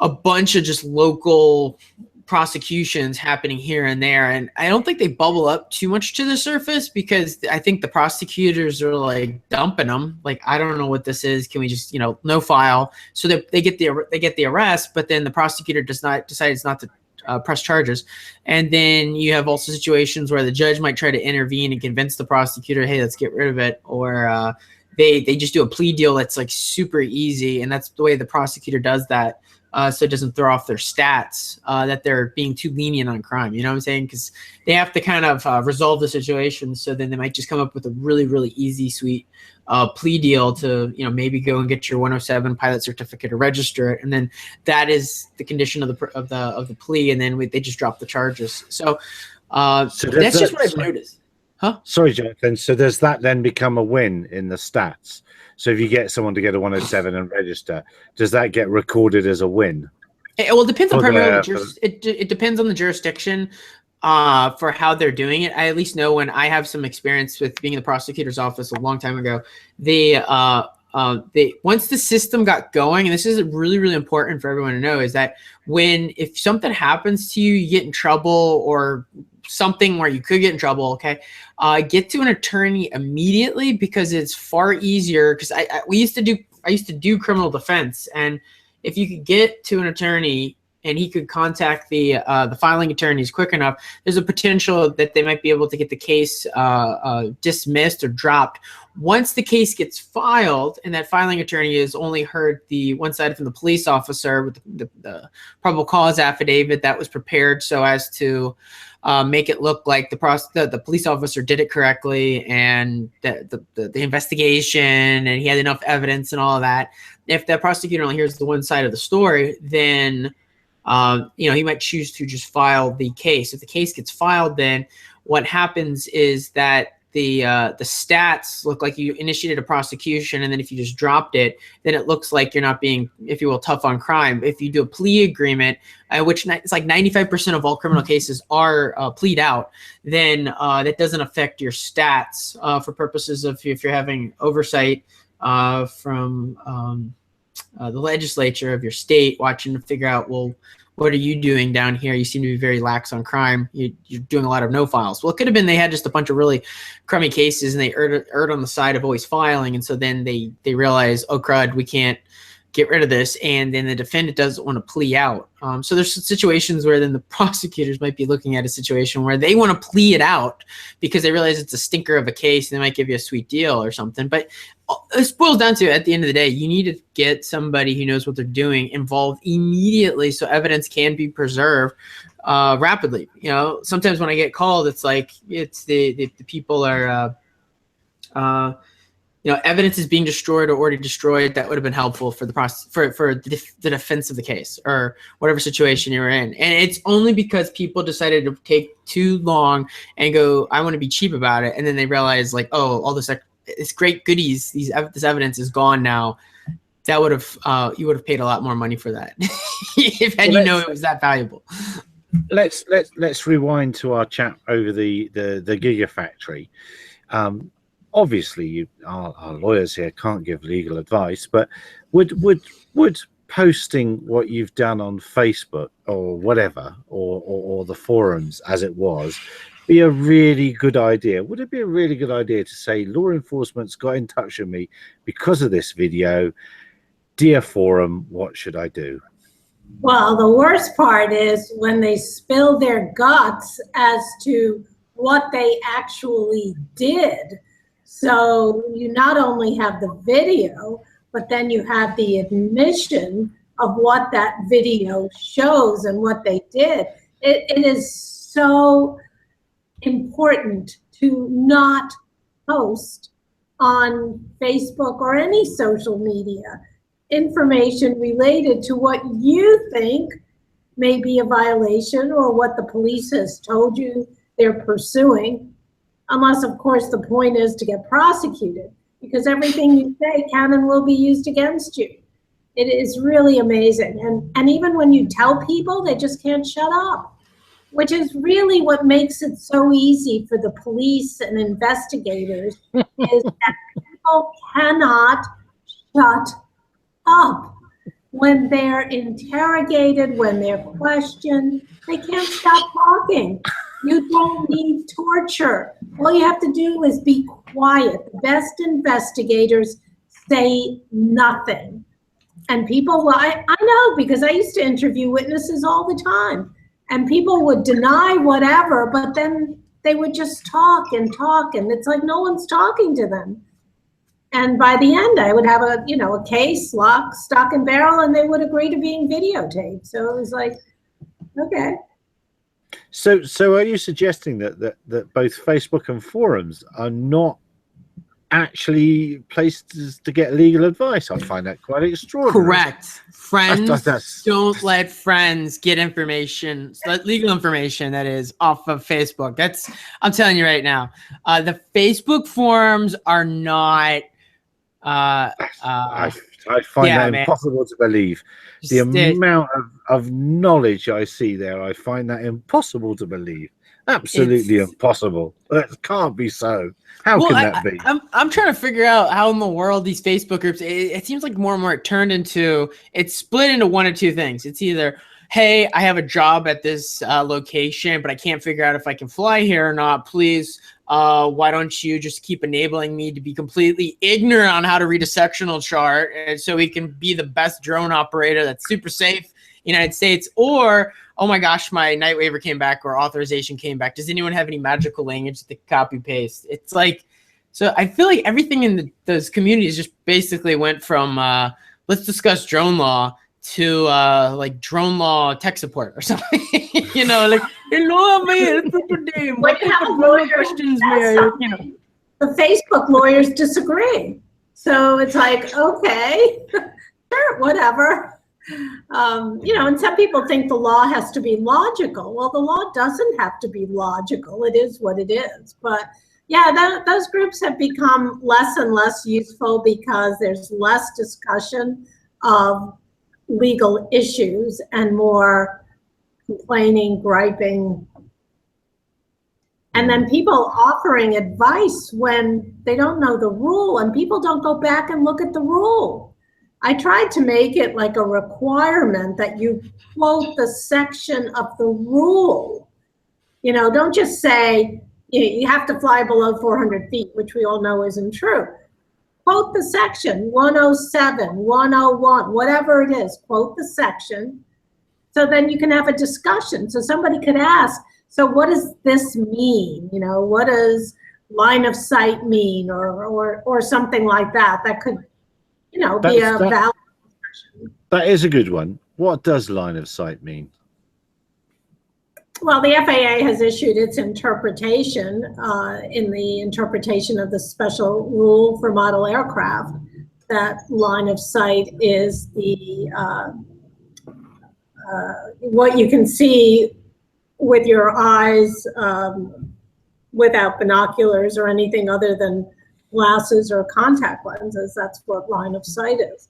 bunch of just local prosecutions happening here and there, and I don't think they bubble up too much to the surface, because I think the prosecutors are like dumping them, like, I don't know what this is, can we just no file, so that they get the arrest, but then the prosecutor decides not to press charges. And then you have also situations where the judge might try to intervene and convince the prosecutor, hey, let's get rid of it, or they just do a plea deal that's like super easy, and that's the way the prosecutor does that. So it doesn't throw off their stats that they're being too lenient on crime. You know what I'm saying? Because they have to kind of resolve the situation. So then they might just come up with a really, really easy, sweet plea deal to, maybe go and get your 107 pilot certificate or register it. And then that is the condition of the plea. And then they just drop the charges. So that's just what I've noticed. Huh? Sorry, Jonathan. So does that then become a win in the stats? So if you get someone to get a 107 and register, does that get recorded as a win? Well, it depends on primarily the- it depends on the jurisdiction for how they're doing it. I at least know when I have some experience with being in the prosecutor's office a long time ago. They once the system got going, and this is really, really important for everyone to know, is that if something happens to you, you get in trouble or something where you could get in trouble, okay, get to an attorney immediately, because it's far easier. Because I used to do criminal defense, and if you could get to an attorney and he could contact the filing attorneys quick enough, there's a potential that they might be able to get the case dismissed or dropped. Once the case gets filed and that filing attorney has only heard the one side from the police officer with the probable cause affidavit that was prepared so as to make it look like the police officer did it correctly, and the investigation, and he had enough evidence and all of that. If the prosecutor only hears the one side of the story, then he might choose to just file the case. If the case gets filed, then what happens is that the stats look like you initiated a prosecution, and then if you just dropped it, then it looks like you're not being, if you will, tough on crime. If you do a plea agreement, which it's like 95% of all criminal cases are plead out, then that doesn't affect your stats for purposes of if you're having oversight from the legislature of your state watching to figure out, well, what are you doing down here? You seem to be very lax on crime. You're doing a lot of no files. Well, it could have been they had just a bunch of really crummy cases, and they erred on the side of always filing. And so then they realize, oh, crud, we can't get rid of this. And then the defendant doesn't want to plea out. So there's situations where then the prosecutors might be looking at a situation where they want to plea it out because they realize it's a stinker of a case, and they might give you a sweet deal or something. But it boils down to, at the end of the day, you need to get somebody who knows what they're doing involved immediately so evidence can be preserved rapidly. Sometimes when I get called, it's like the people are evidence is being destroyed or already destroyed that would have been helpful for the defense of the case or whatever situation you're in. And it's only because people decided to take too long and go, I want to be cheap about it. And then they realize, like, oh, all this great goodies, this evidence is gone now. That would have you would have paid a lot more money for that if you know it was that valuable. Let's rewind to our chat over the Gigafactory. Obviously, our lawyers here can't give legal advice, but would posting what you've done on Facebook or whatever, or the forums as it was, be a really good idea? Would it be a really good idea to say, law enforcement's got in touch with me because of this video? Dear forum, what should I do? Well, the worst part is when they spill their guts as to what they actually did. So you not only have the video, but then you have the admission of what that video shows and what they did. It is so important to not post on Facebook or any social media information related to what you think may be a violation or what the police has told you they're pursuing. Unless, of course, the point is to get prosecuted, because everything you say can and will be used against you. It is really amazing. And even when you tell people, they just can't shut up, which is really what makes it so easy for the police and investigators is that people cannot shut up. When they're interrogated, when they're questioned, they can't stop talking. You don't need torture. All you have to do is be quiet. The best investigators say nothing. And people, well, I know, because I used to interview witnesses all the time. And people would deny whatever, but then they would just talk. And it's like no one's talking to them. And by the end, I would have a case, lock, stock, and barrel, and they would agree to being videotaped. So it was like, okay. So are you suggesting that both Facebook and forums are not actually places to get legal advice. I find that quite extraordinary. Correct. Friends, That's don't let friends get information, legal information, that is, off of Facebook. I'm telling you right now, the Facebook forums are not. I find that impossible to believe. The amount of knowledge I see there, I find that impossible to believe. Absolutely impossible. That can't be so. How can that be? I'm trying to figure out how in the world these Facebook groups, it seems like more and more it's split into one of two things. It's either, hey, I have a job at this location, but I can't figure out if I can fly here or not. Please, why don't you just keep enabling me to be completely ignorant on how to read a sectional chart, and so we can be the best drone operator that's super safe in the United States? Or, oh my gosh, my night waiver came back or authorization came back. Does anyone have any magical language to copy paste? It's like, so I feel like everything in those communities just basically went from let's discuss drone law to like drone law tech support or something. You know, like, hello, man, what have lawyers, questions, the Facebook lawyers disagree. So it's like, okay, sure, whatever. And some people think the law has to be logical. Well, the law doesn't have to be logical. It is what it is. But yeah, those groups have become less and less useful because there's less discussion of legal issues and more complaining, griping, and then people offering advice when they don't know the rule, and people don't go back and look at the rule. I tried to make it like a requirement that you quote the section of the rule. Don't just say you have to fly below 400 feet, which we all know isn't true. Quote the section, 107, 101, whatever it is, quote the section. So then you can have a discussion. So somebody could ask, so what does this mean? What does line of sight mean, or something like that? That could be a valid discussion. That is a good one. What does line of sight mean? Well, the FAA has issued its interpretation in the interpretation of the special rule for model aircraft, that line of sight is the what you can see with your eyes without binoculars or anything other than glasses or contact lenses. That's what line of sight is.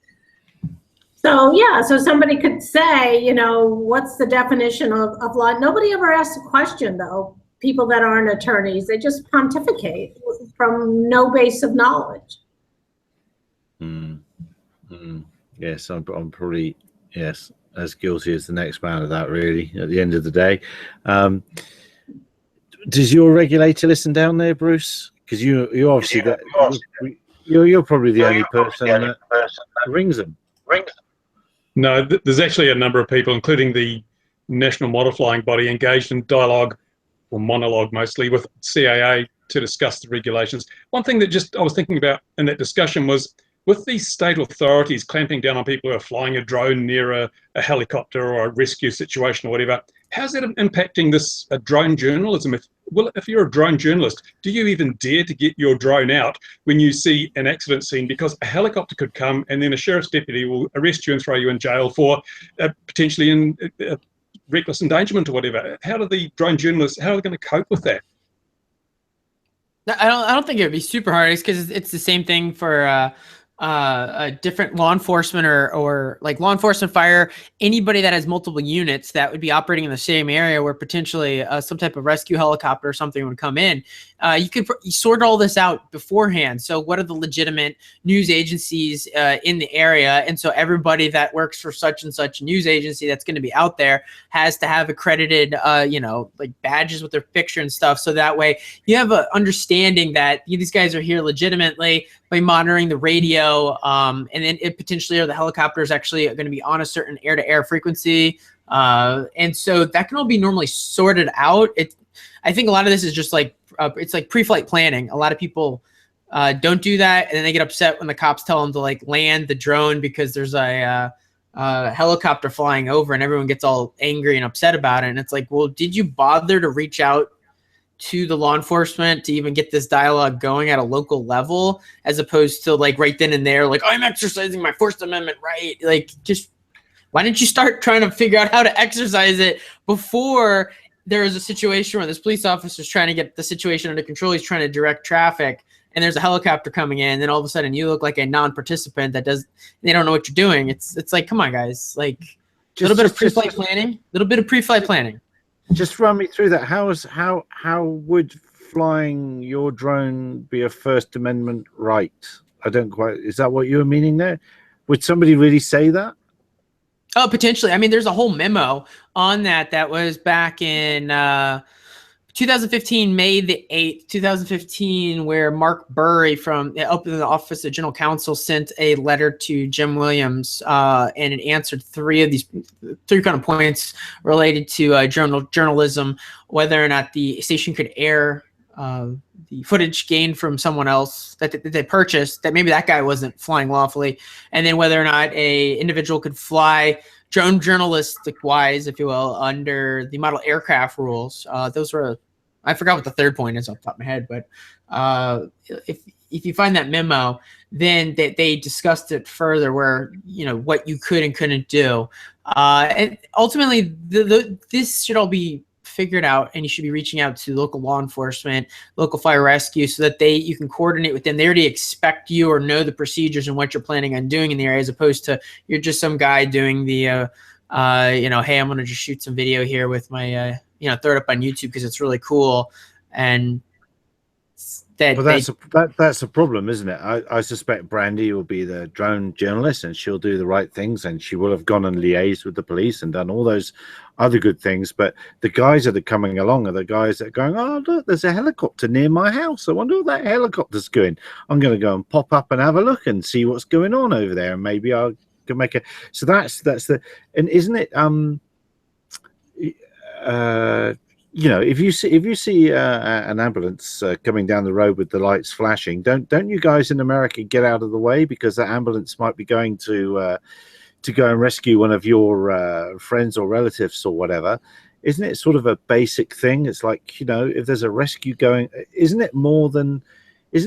So yeah, so somebody could say, what's the definition of line? Nobody ever asks a question, though. People that aren't attorneys, they just pontificate from no base of knowledge. Yes, I'm probably, yes, as guilty as the next man of that, really, at the end of the day. Does your regulator listen down there, Bruce? Because you obviously, you're probably the only person that rings them. No, there's actually a number of people, including the National Model Flying Body, engaged in dialogue, or monologue mostly, with CAA to discuss the regulations. One thing that I was thinking about in that discussion was, with these state authorities clamping down on people who are flying a drone near a helicopter or a rescue situation or whatever, how's that impacting this drone journalism? If you're a drone journalist, do you even dare to get your drone out when you see an accident scene? Because a helicopter could come and then a sheriff's deputy will arrest you and throw you in jail for potentially in reckless endangerment or whatever. How do the drone journalists, how are they going to cope with that? I don't think it would be super hard. It's because it's the same thing for a different law enforcement or like law enforcement, fire, anybody that has multiple units that would be operating in the same area where potentially some type of rescue helicopter or something would come in. You could sort all this out beforehand. So what are the legitimate news agencies in the area? And so everybody that works for such and such news agency that's going to be out there has to have accredited, like badges with their picture and stuff. So that way you have an understanding that these guys are here legitimately by monitoring the radio. And then it potentially, or the helicopters actually are going to be on a certain air-to-air frequency. And so that can all be normally sorted out. I think a lot of this is just like, it's like pre-flight planning. A lot of people don't do that, and then they get upset when the cops tell them to like land the drone because there's a helicopter flying over, and everyone gets all angry and upset about it. And it's like, well, did you bother to reach out to the law enforcement to even get this dialogue going at a local level, as opposed to like right then and there, like, I'm exercising my First Amendment right. Like, just why didn't you start trying to figure out how to exercise it before there is a situation where this police officer is trying to get the situation under control? He's trying to direct traffic, and there's a helicopter coming in, and then all of a sudden you look like a non-participant they don't know what you're doing. It's like, come on, guys, like a little bit of pre-flight planning. Just run me through that. How would flying your drone be a First Amendment right? I don't quite. Is that what you were meaning there? Would somebody really say that? Oh, potentially. I mean, there's a whole memo on that was back in 2015, May the 8th, 2015, where Mark Burry from the Office of General Counsel sent a letter to Jim Williams, and it answered three kind of points related to journalism, whether or not the station could air the footage gained from someone else that they purchased, that maybe that guy wasn't flying lawfully, and then whether or not a individual could fly drone journalistic wise, if you will, under the model aircraft rules. Those were, I forgot what the third point is off the top of my head, but if you find that memo, then they discussed it further, where, you know, what you could and couldn't do. And ultimately, this should all be figured out, and you should be reaching out to local law enforcement, local fire rescue, so that you can coordinate with them. They already expect you or know the procedures and what you're planning on doing in the area, as opposed to you're just some guy doing the, you know, hey, I'm going to just shoot some video here with my, you know, throw it up on YouTube because it's really cool. And that's a problem, isn't it? I suspect Brandy will be the drone journalist, and she'll do the right things, and she will have gone and liaised with the police and done all those other good things. But the guys that are coming along are the guys that are going, oh, look, there's a helicopter near my house. I wonder what that helicopter's doing. I'm going to go and pop up and have a look and see what's going on over there, and maybe I can make a. So that's the. And isn't it? You know, if you see an ambulance coming down the road with the lights flashing, don't you guys in America get out of the way, because that ambulance might be going to go and rescue one of your friends or relatives or whatever? Isn't it sort of a basic thing? It's like, you know, if there's a rescue going, isn't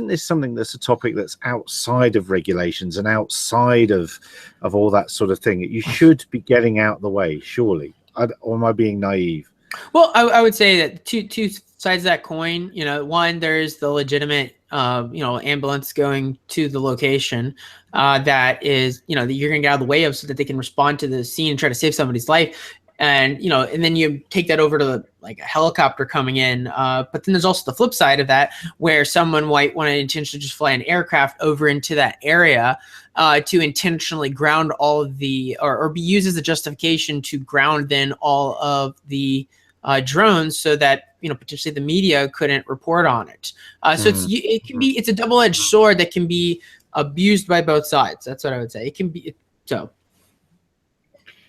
this something that's a topic that's outside of regulations and outside of all that sort of thing? You should be getting out the way, surely. Or am I being naive? Well, I would say that two sides of that coin. You know, one, there's the legitimate, you know, ambulance going to the location that is, you know, that you're going to get out of the way of, so that they can respond to the scene and try to save somebody's life. And, you know, and then you take that over to like a helicopter coming in. But then there's also the flip side of that, where someone might want to intentionally just fly an aircraft over into that area to intentionally ground all of the, or be used as a justification to ground then all of the drones, so that, you know, potentially the media couldn't report on it. So it's a double-edged sword that can be abused by both sides. That's what I would say. It can be so.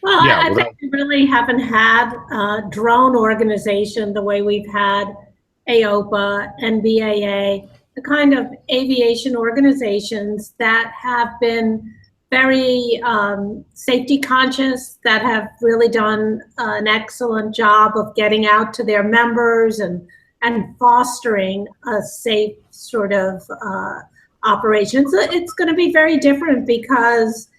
Well, yeah, I think we really haven't had a drone organization the way we've had AOPA, NBAA, the kind of aviation organizations that have been very safety conscious, that have really done an excellent job of getting out to their members and fostering a safe sort of operation. So it's going to be very different, because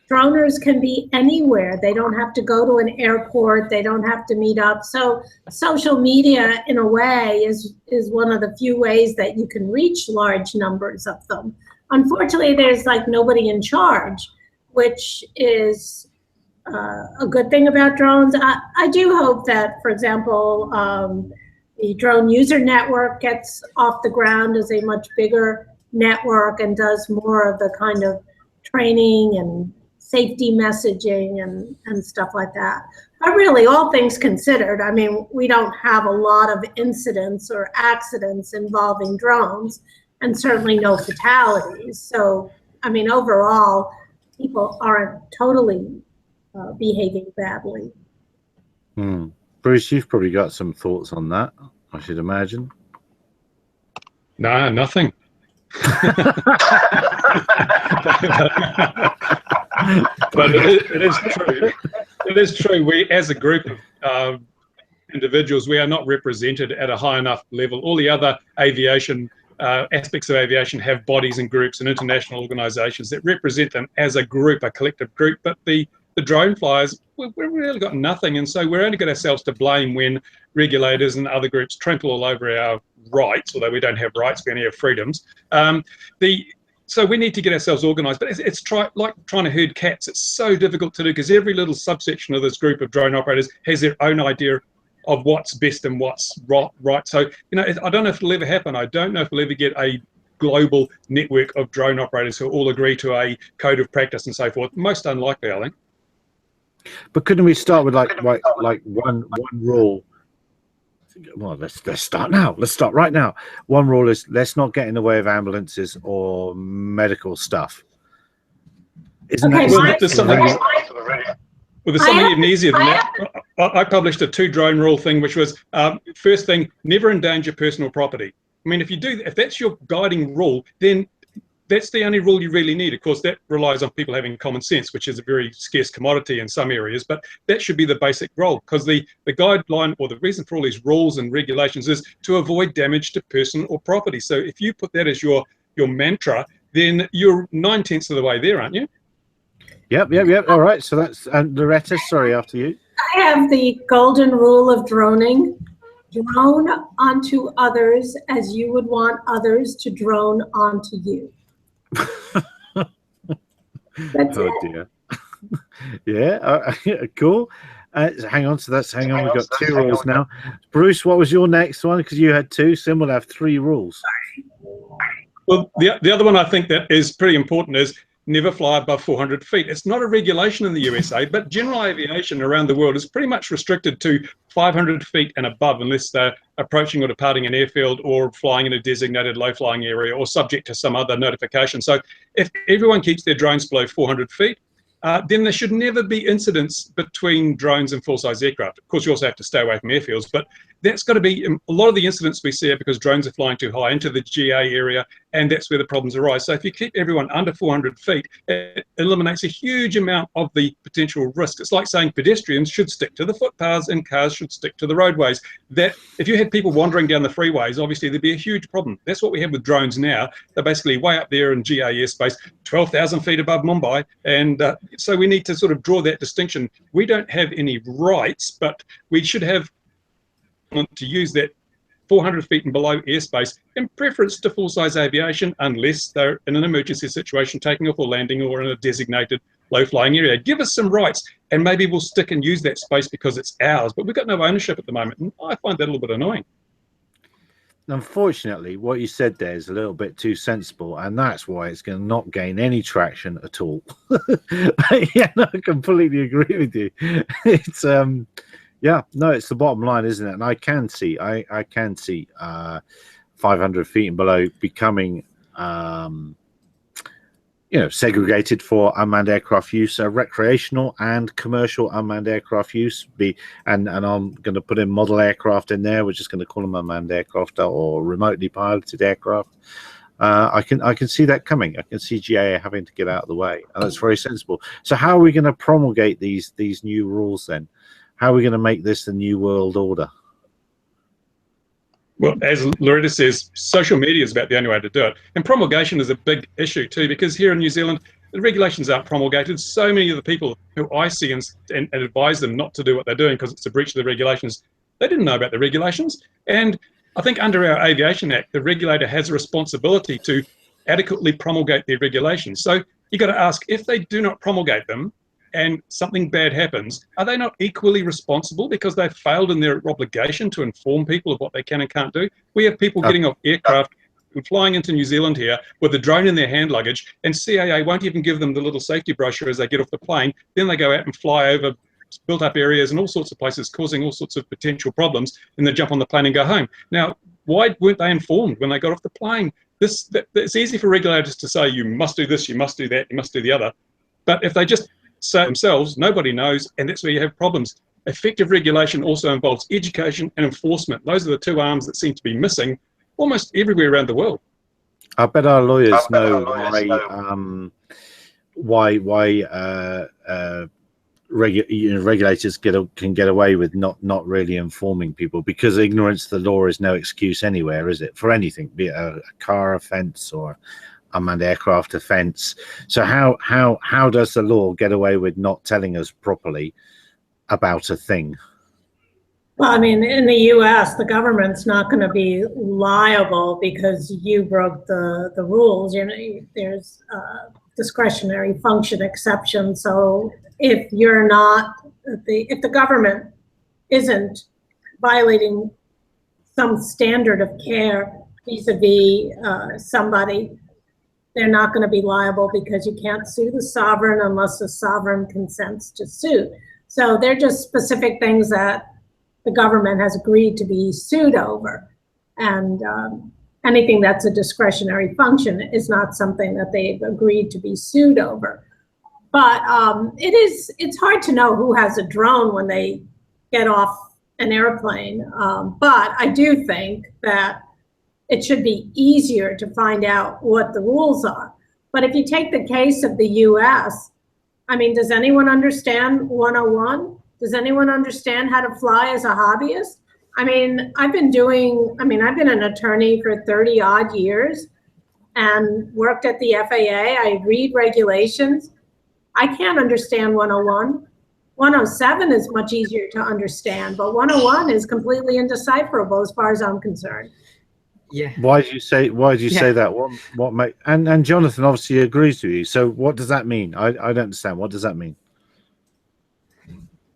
droners can be anywhere. They don't have to go to an airport. They don't have to meet up. So social media, in a way, is one of the few ways that you can reach large numbers of them. Unfortunately, there's like nobody in charge, which is a good thing about drones. I do hope that, for example, the Drone User Network gets off the ground as a much bigger network and does more of the kind of training and safety messaging and stuff like that. But really, all things considered, I mean, we don't have a lot of incidents or accidents involving drones, and certainly no fatalities. So, I mean, overall, people aren't totally behaving badly. Bruce, you've probably got some thoughts on that, I should imagine. Nah, nothing. But it is true. It is true. We, as a group of individuals, we are not represented at a high enough level. All the other aviation aspects of aviation have bodies and groups and international organizations that represent them as a group, a collective group. But the drone flyers, we've really got nothing. And so we're only got ourselves to blame when regulators and other groups trample all over our rights, although we don't have rights, we only have freedoms. So we need to get ourselves organised, but it's like trying to herd cats. It's so difficult to do because every little subsection of this group of drone operators has their own idea of what's best and what's right. So, you know, I don't know if it'll ever happen. I don't know if we'll ever get a global network of drone operators who all agree to a code of practice and so forth. Most unlikely, I think. But couldn't we start with like one rule? Well, let's start now. Let's start right now. One rule is let's not get in the way of ambulances or medical stuff. Isn't Okay, that there's something even easier than that. I published a 2 drone rule thing, which was first thing, never endanger personal property. I mean, if that's your guiding rule, then that's the only rule you really need. Of course, that relies on people having common sense, which is a very scarce commodity in some areas, but that should be the basic rule, because the guideline or the reason for all these rules and regulations is to avoid damage to person or property. So if you put that as your mantra, then you're 9/10 of the way there, aren't you? Yep. All right. So that's Loretta. Sorry, after you. I have the golden rule of droning. Drone onto others as you would want others to drone onto you. That's oh dear. Yeah, cool. Hang on, we've got 2 rules now. Bruce, what was your next one? Because you had 2, so we'll have 3 rules. Well, the other one I think that is pretty important is never fly above 400 feet. It's not a regulation in the USA, but general aviation around the world is pretty much restricted to 500 feet and above, unless they're approaching or departing an airfield or flying in a designated low-flying area or subject to some other notification. So if everyone keeps their drones below 400 feet, then there should never be incidents between drones and full-size aircraft. Of course, you also have to stay away from airfields, but that's got to be a lot of the incidents we see are because drones are flying too high into the GA area, and that's where the problems arise. So if you keep everyone under 400 feet, it eliminates a huge amount of the potential risk. It's like saying pedestrians should stick to the footpaths and cars should stick to the roadways. That if you had people wandering down the freeways, obviously there'd be a huge problem. That's what we have with drones now. They're basically way up there in GA airspace, 12,000 feet above Mumbai, and so we need to sort of draw that distinction. We don't have any rights, but we should have to use that 400 feet and below airspace in preference to full-size aviation, unless they're in an emergency situation, taking off or landing, or in a designated low-flying area. Give us some rights, and maybe we'll stick and use that space because it's ours, but we've got no ownership at the moment, and I find that a little bit annoying. Unfortunately, what you said there is a little bit too sensible, and that's why it's going to not gain any traction at all. Yeah, no, I completely agree with you. It's yeah, no, it's the bottom line, isn't it? And I can see 500 feet and below becoming segregated for unmanned aircraft use, recreational and commercial unmanned aircraft use. And I'm going to put in model aircraft in there. We're just going to call them unmanned aircraft or remotely piloted aircraft. I can see that coming. I can see GA having to get out of the way, and that's very sensible. So how are we going to promulgate these new rules then? How are we going to make this the new world order? Well, as Loretta says, social media is about the only way to do it. And promulgation is a big issue too, because here in New Zealand, the regulations aren't promulgated. So many of the people who I see and advise them not to do what they're doing because it's a breach of the regulations, they didn't know about the regulations. And I think under our Aviation Act, the regulator has a responsibility to adequately promulgate their regulations. So you've got to ask, if they do not promulgate them, and something bad happens, are they not equally responsible because they've failed in their obligation to inform people of what they can and can't do? We have people getting off aircraft and flying into New Zealand here with a drone in their hand luggage, and CAA won't even give them the little safety brochure as they get off the plane. Then they go out and fly over built up areas and all sorts of places, causing all sorts of potential problems, and they jump on the plane and go home. Now, why weren't they informed when they got off the plane? It's easy for regulators to say, you must do this, you must do that, you must do the other. But if they just say themselves, nobody knows, and that's where you have problems. Effective regulation also involves education and enforcement. Those are the 2 arms that seem to be missing almost everywhere around the world. I bet our lawyers know why regulators can get away with not really informing people, because ignorance of the law is no excuse anywhere, is it, for anything, be it a car offence or unmanned aircraft offence. So how does the law get away with not telling us properly about a thing? Well, I mean, in the U.S., the government's not going to be liable because you broke the rules. You know, there's discretionary function exception. So if you're not, if the government isn't violating some standard of care vis-a-vis somebody, they're not going to be liable, because you can't sue the sovereign unless the sovereign consents to sue. So they're just specific things that the government has agreed to be sued over. And anything that's a discretionary function is not something that they've agreed to be sued over. But it's hard to know who has a drone when they get off an airplane. But I do think that it should be easier to find out what the rules are. But if you take the case of the US, I mean, does anyone understand 101? Does anyone understand how to fly as a hobbyist? I mean, I've been an attorney for 30 odd years and worked at the FAA. I read regulations. I can't understand 101. 107 is much easier to understand, but 101 is completely indecipherable as far as I'm concerned. Yeah. Why did you say that? What make, and Jonathan obviously agrees with you. So what does that mean? I don't understand. What does that mean?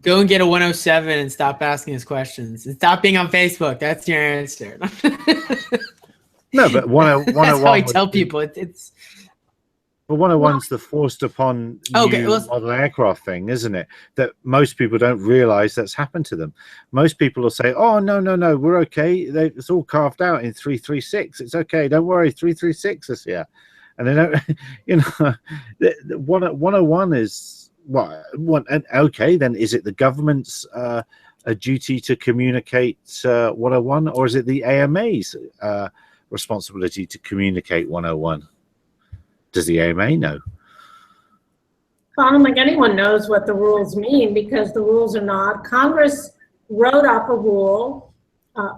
Go and get a 107 and stop asking us questions. And stop being on Facebook. That's your answer. No, but 101. That's how I tell people. It's. But 101's the forced upon new model aircraft thing, isn't it? That most people don't realize that's happened to them. Most people will say, "Oh, no, we're okay. It's all carved out in 336. It's okay. Don't worry, 336 is here." And they don't, you know, 101 is. What? And okay, then is it the government's a duty to communicate 101, or is it the AMA's responsibility to communicate 101? Does the AMA know? Well, I don't think anyone knows what the rules mean, because the rules are not. Congress wrote up a rule,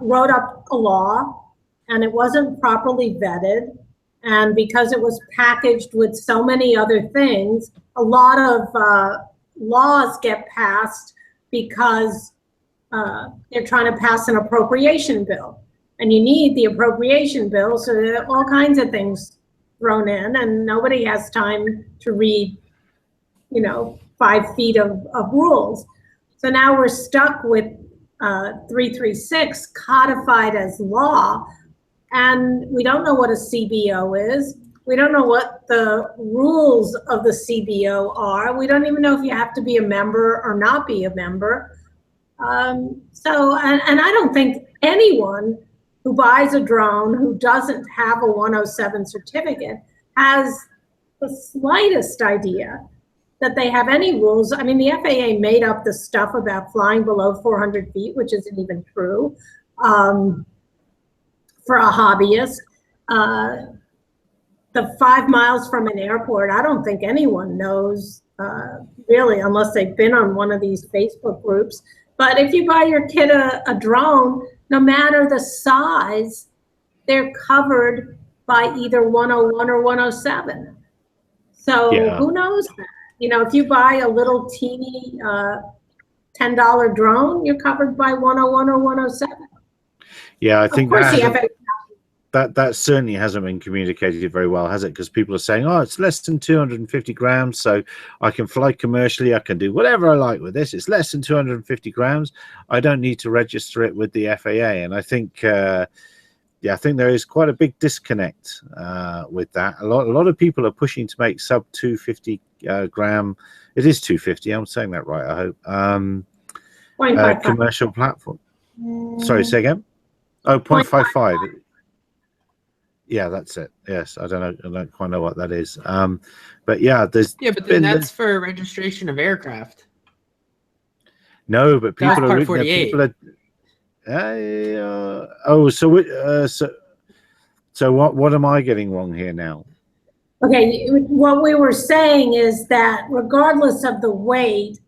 wrote up a law, and it wasn't properly vetted. And because it was packaged with so many other things, a lot of laws get passed because they're trying to pass an appropriation bill. And you need the appropriation bill, so there are all kinds of things thrown in, and nobody has time to read, 5 feet of rules. So now we're stuck with 336 codified as law, and we don't know what a CBO is. We don't know what the rules of the CBO are. We don't even know if you have to be a member or not be a member. And I don't think anyone who buys a drone who doesn't have a 107 certificate has the slightest idea that they have any rules. I mean, the FAA made up the stuff about flying below 400 feet, which isn't even true, for a hobbyist. The 5 miles from an airport, I don't think anyone knows, really, unless they've been on one of these Facebook groups. But if you buy your kid a drone, no matter the size, they're covered by either 101 or 107. So Who knows that? If you buy a little teeny $10 drone, you're covered by 101 or 107. Yeah, I think of course that certainly hasn't been communicated very well, has it? Because people are saying, "Oh, it's less than 250 grams, so I can fly commercially. I can do whatever I like with this. It's less than 250 grams. I don't need to register it with the FAA." And I think, I think there is quite a big disconnect with that. A lot of people are pushing to make sub 250 gram. It is 250. I'm saying that right, I hope. Commercial platform. Sorry, say again. Oh, 0.55. Yeah, that's it. Yes, I don't quite know what that is. But yeah, there's. Yeah, but then that's for registration of aircraft. No, but people are. Part 48. So what am I getting wrong here now? Okay, what we were saying is that regardless of the weight,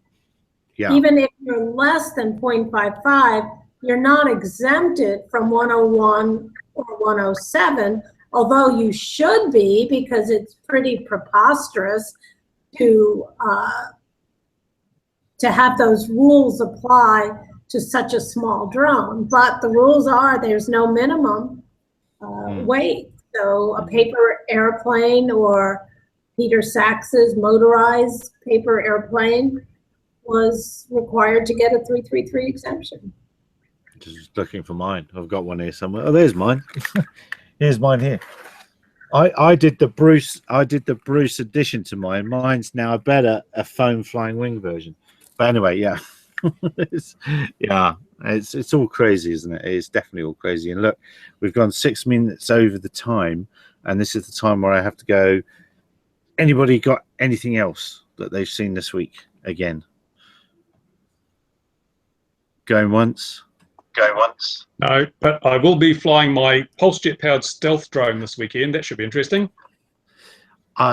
Yeah. Even if you're less than 0.55, you're not exempted from 101 or 107, although you should be, because it's pretty preposterous to have those rules apply to such a small drone. But the rules are there's no minimum weight. So a paper airplane or Peter Sachs's motorized paper airplane was required to get a 333 exemption. Just looking for mine. I've got one here somewhere. Oh, there's mine. Here's mine here. I did the Bruce addition to mine. Mine's now a foam flying wing version. But anyway, yeah. It's all crazy, isn't it? It's definitely all crazy. And look, we've gone 6 minutes over the time, and this is the time where I have to go. Anybody got anything else that they've seen this week again? Going once. No, but I will be flying my pulse jet powered stealth drone this weekend. That should be interesting.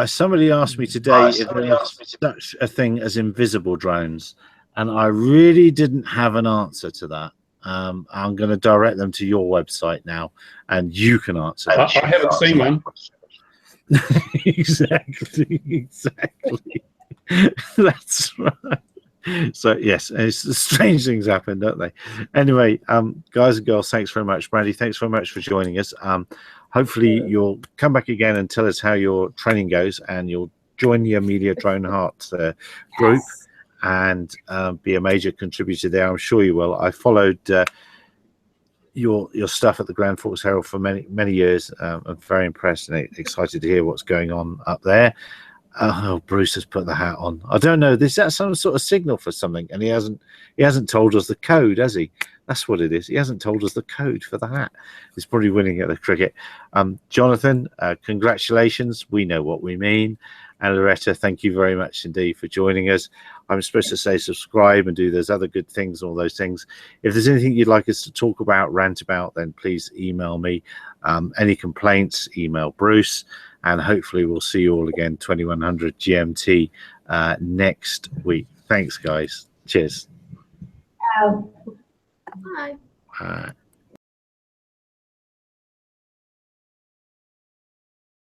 Somebody asked me today if there's such a thing as invisible drones, and I really didn't have an answer to that. I'm going to direct them to your website now, and you can answer that. I haven't seen one. Exactly. That's right. So yes, strange things happen, don't they? Anyway, guys and girls, thanks very much. Brandy, thanks very much for joining us. Hopefully you'll come back again and tell us how your training goes, and you'll join the Amelia Drone Heart group and be a major contributor there. I'm sure you will. I followed your stuff at the Grand Forks Herald for many years. I'm very impressed and excited to hear what's going on up there. Oh, Bruce has put the hat on. I don't know. Is that some sort of signal for something? And he hasn't told us the code, has he? That's what it is. He hasn't told us the code for the hat. He's probably winning at the cricket. Jonathan, congratulations. We know what we mean. And Loretta, thank you very much indeed for joining us. I'm supposed to say subscribe and do those other good things, all those things. If there's anything you'd like us to talk about, rant about, then please email me. Any complaints, email Bruce. And hopefully we'll see you all again 2100 GMT next week. Thanks, guys. Cheers. Bye. Bye.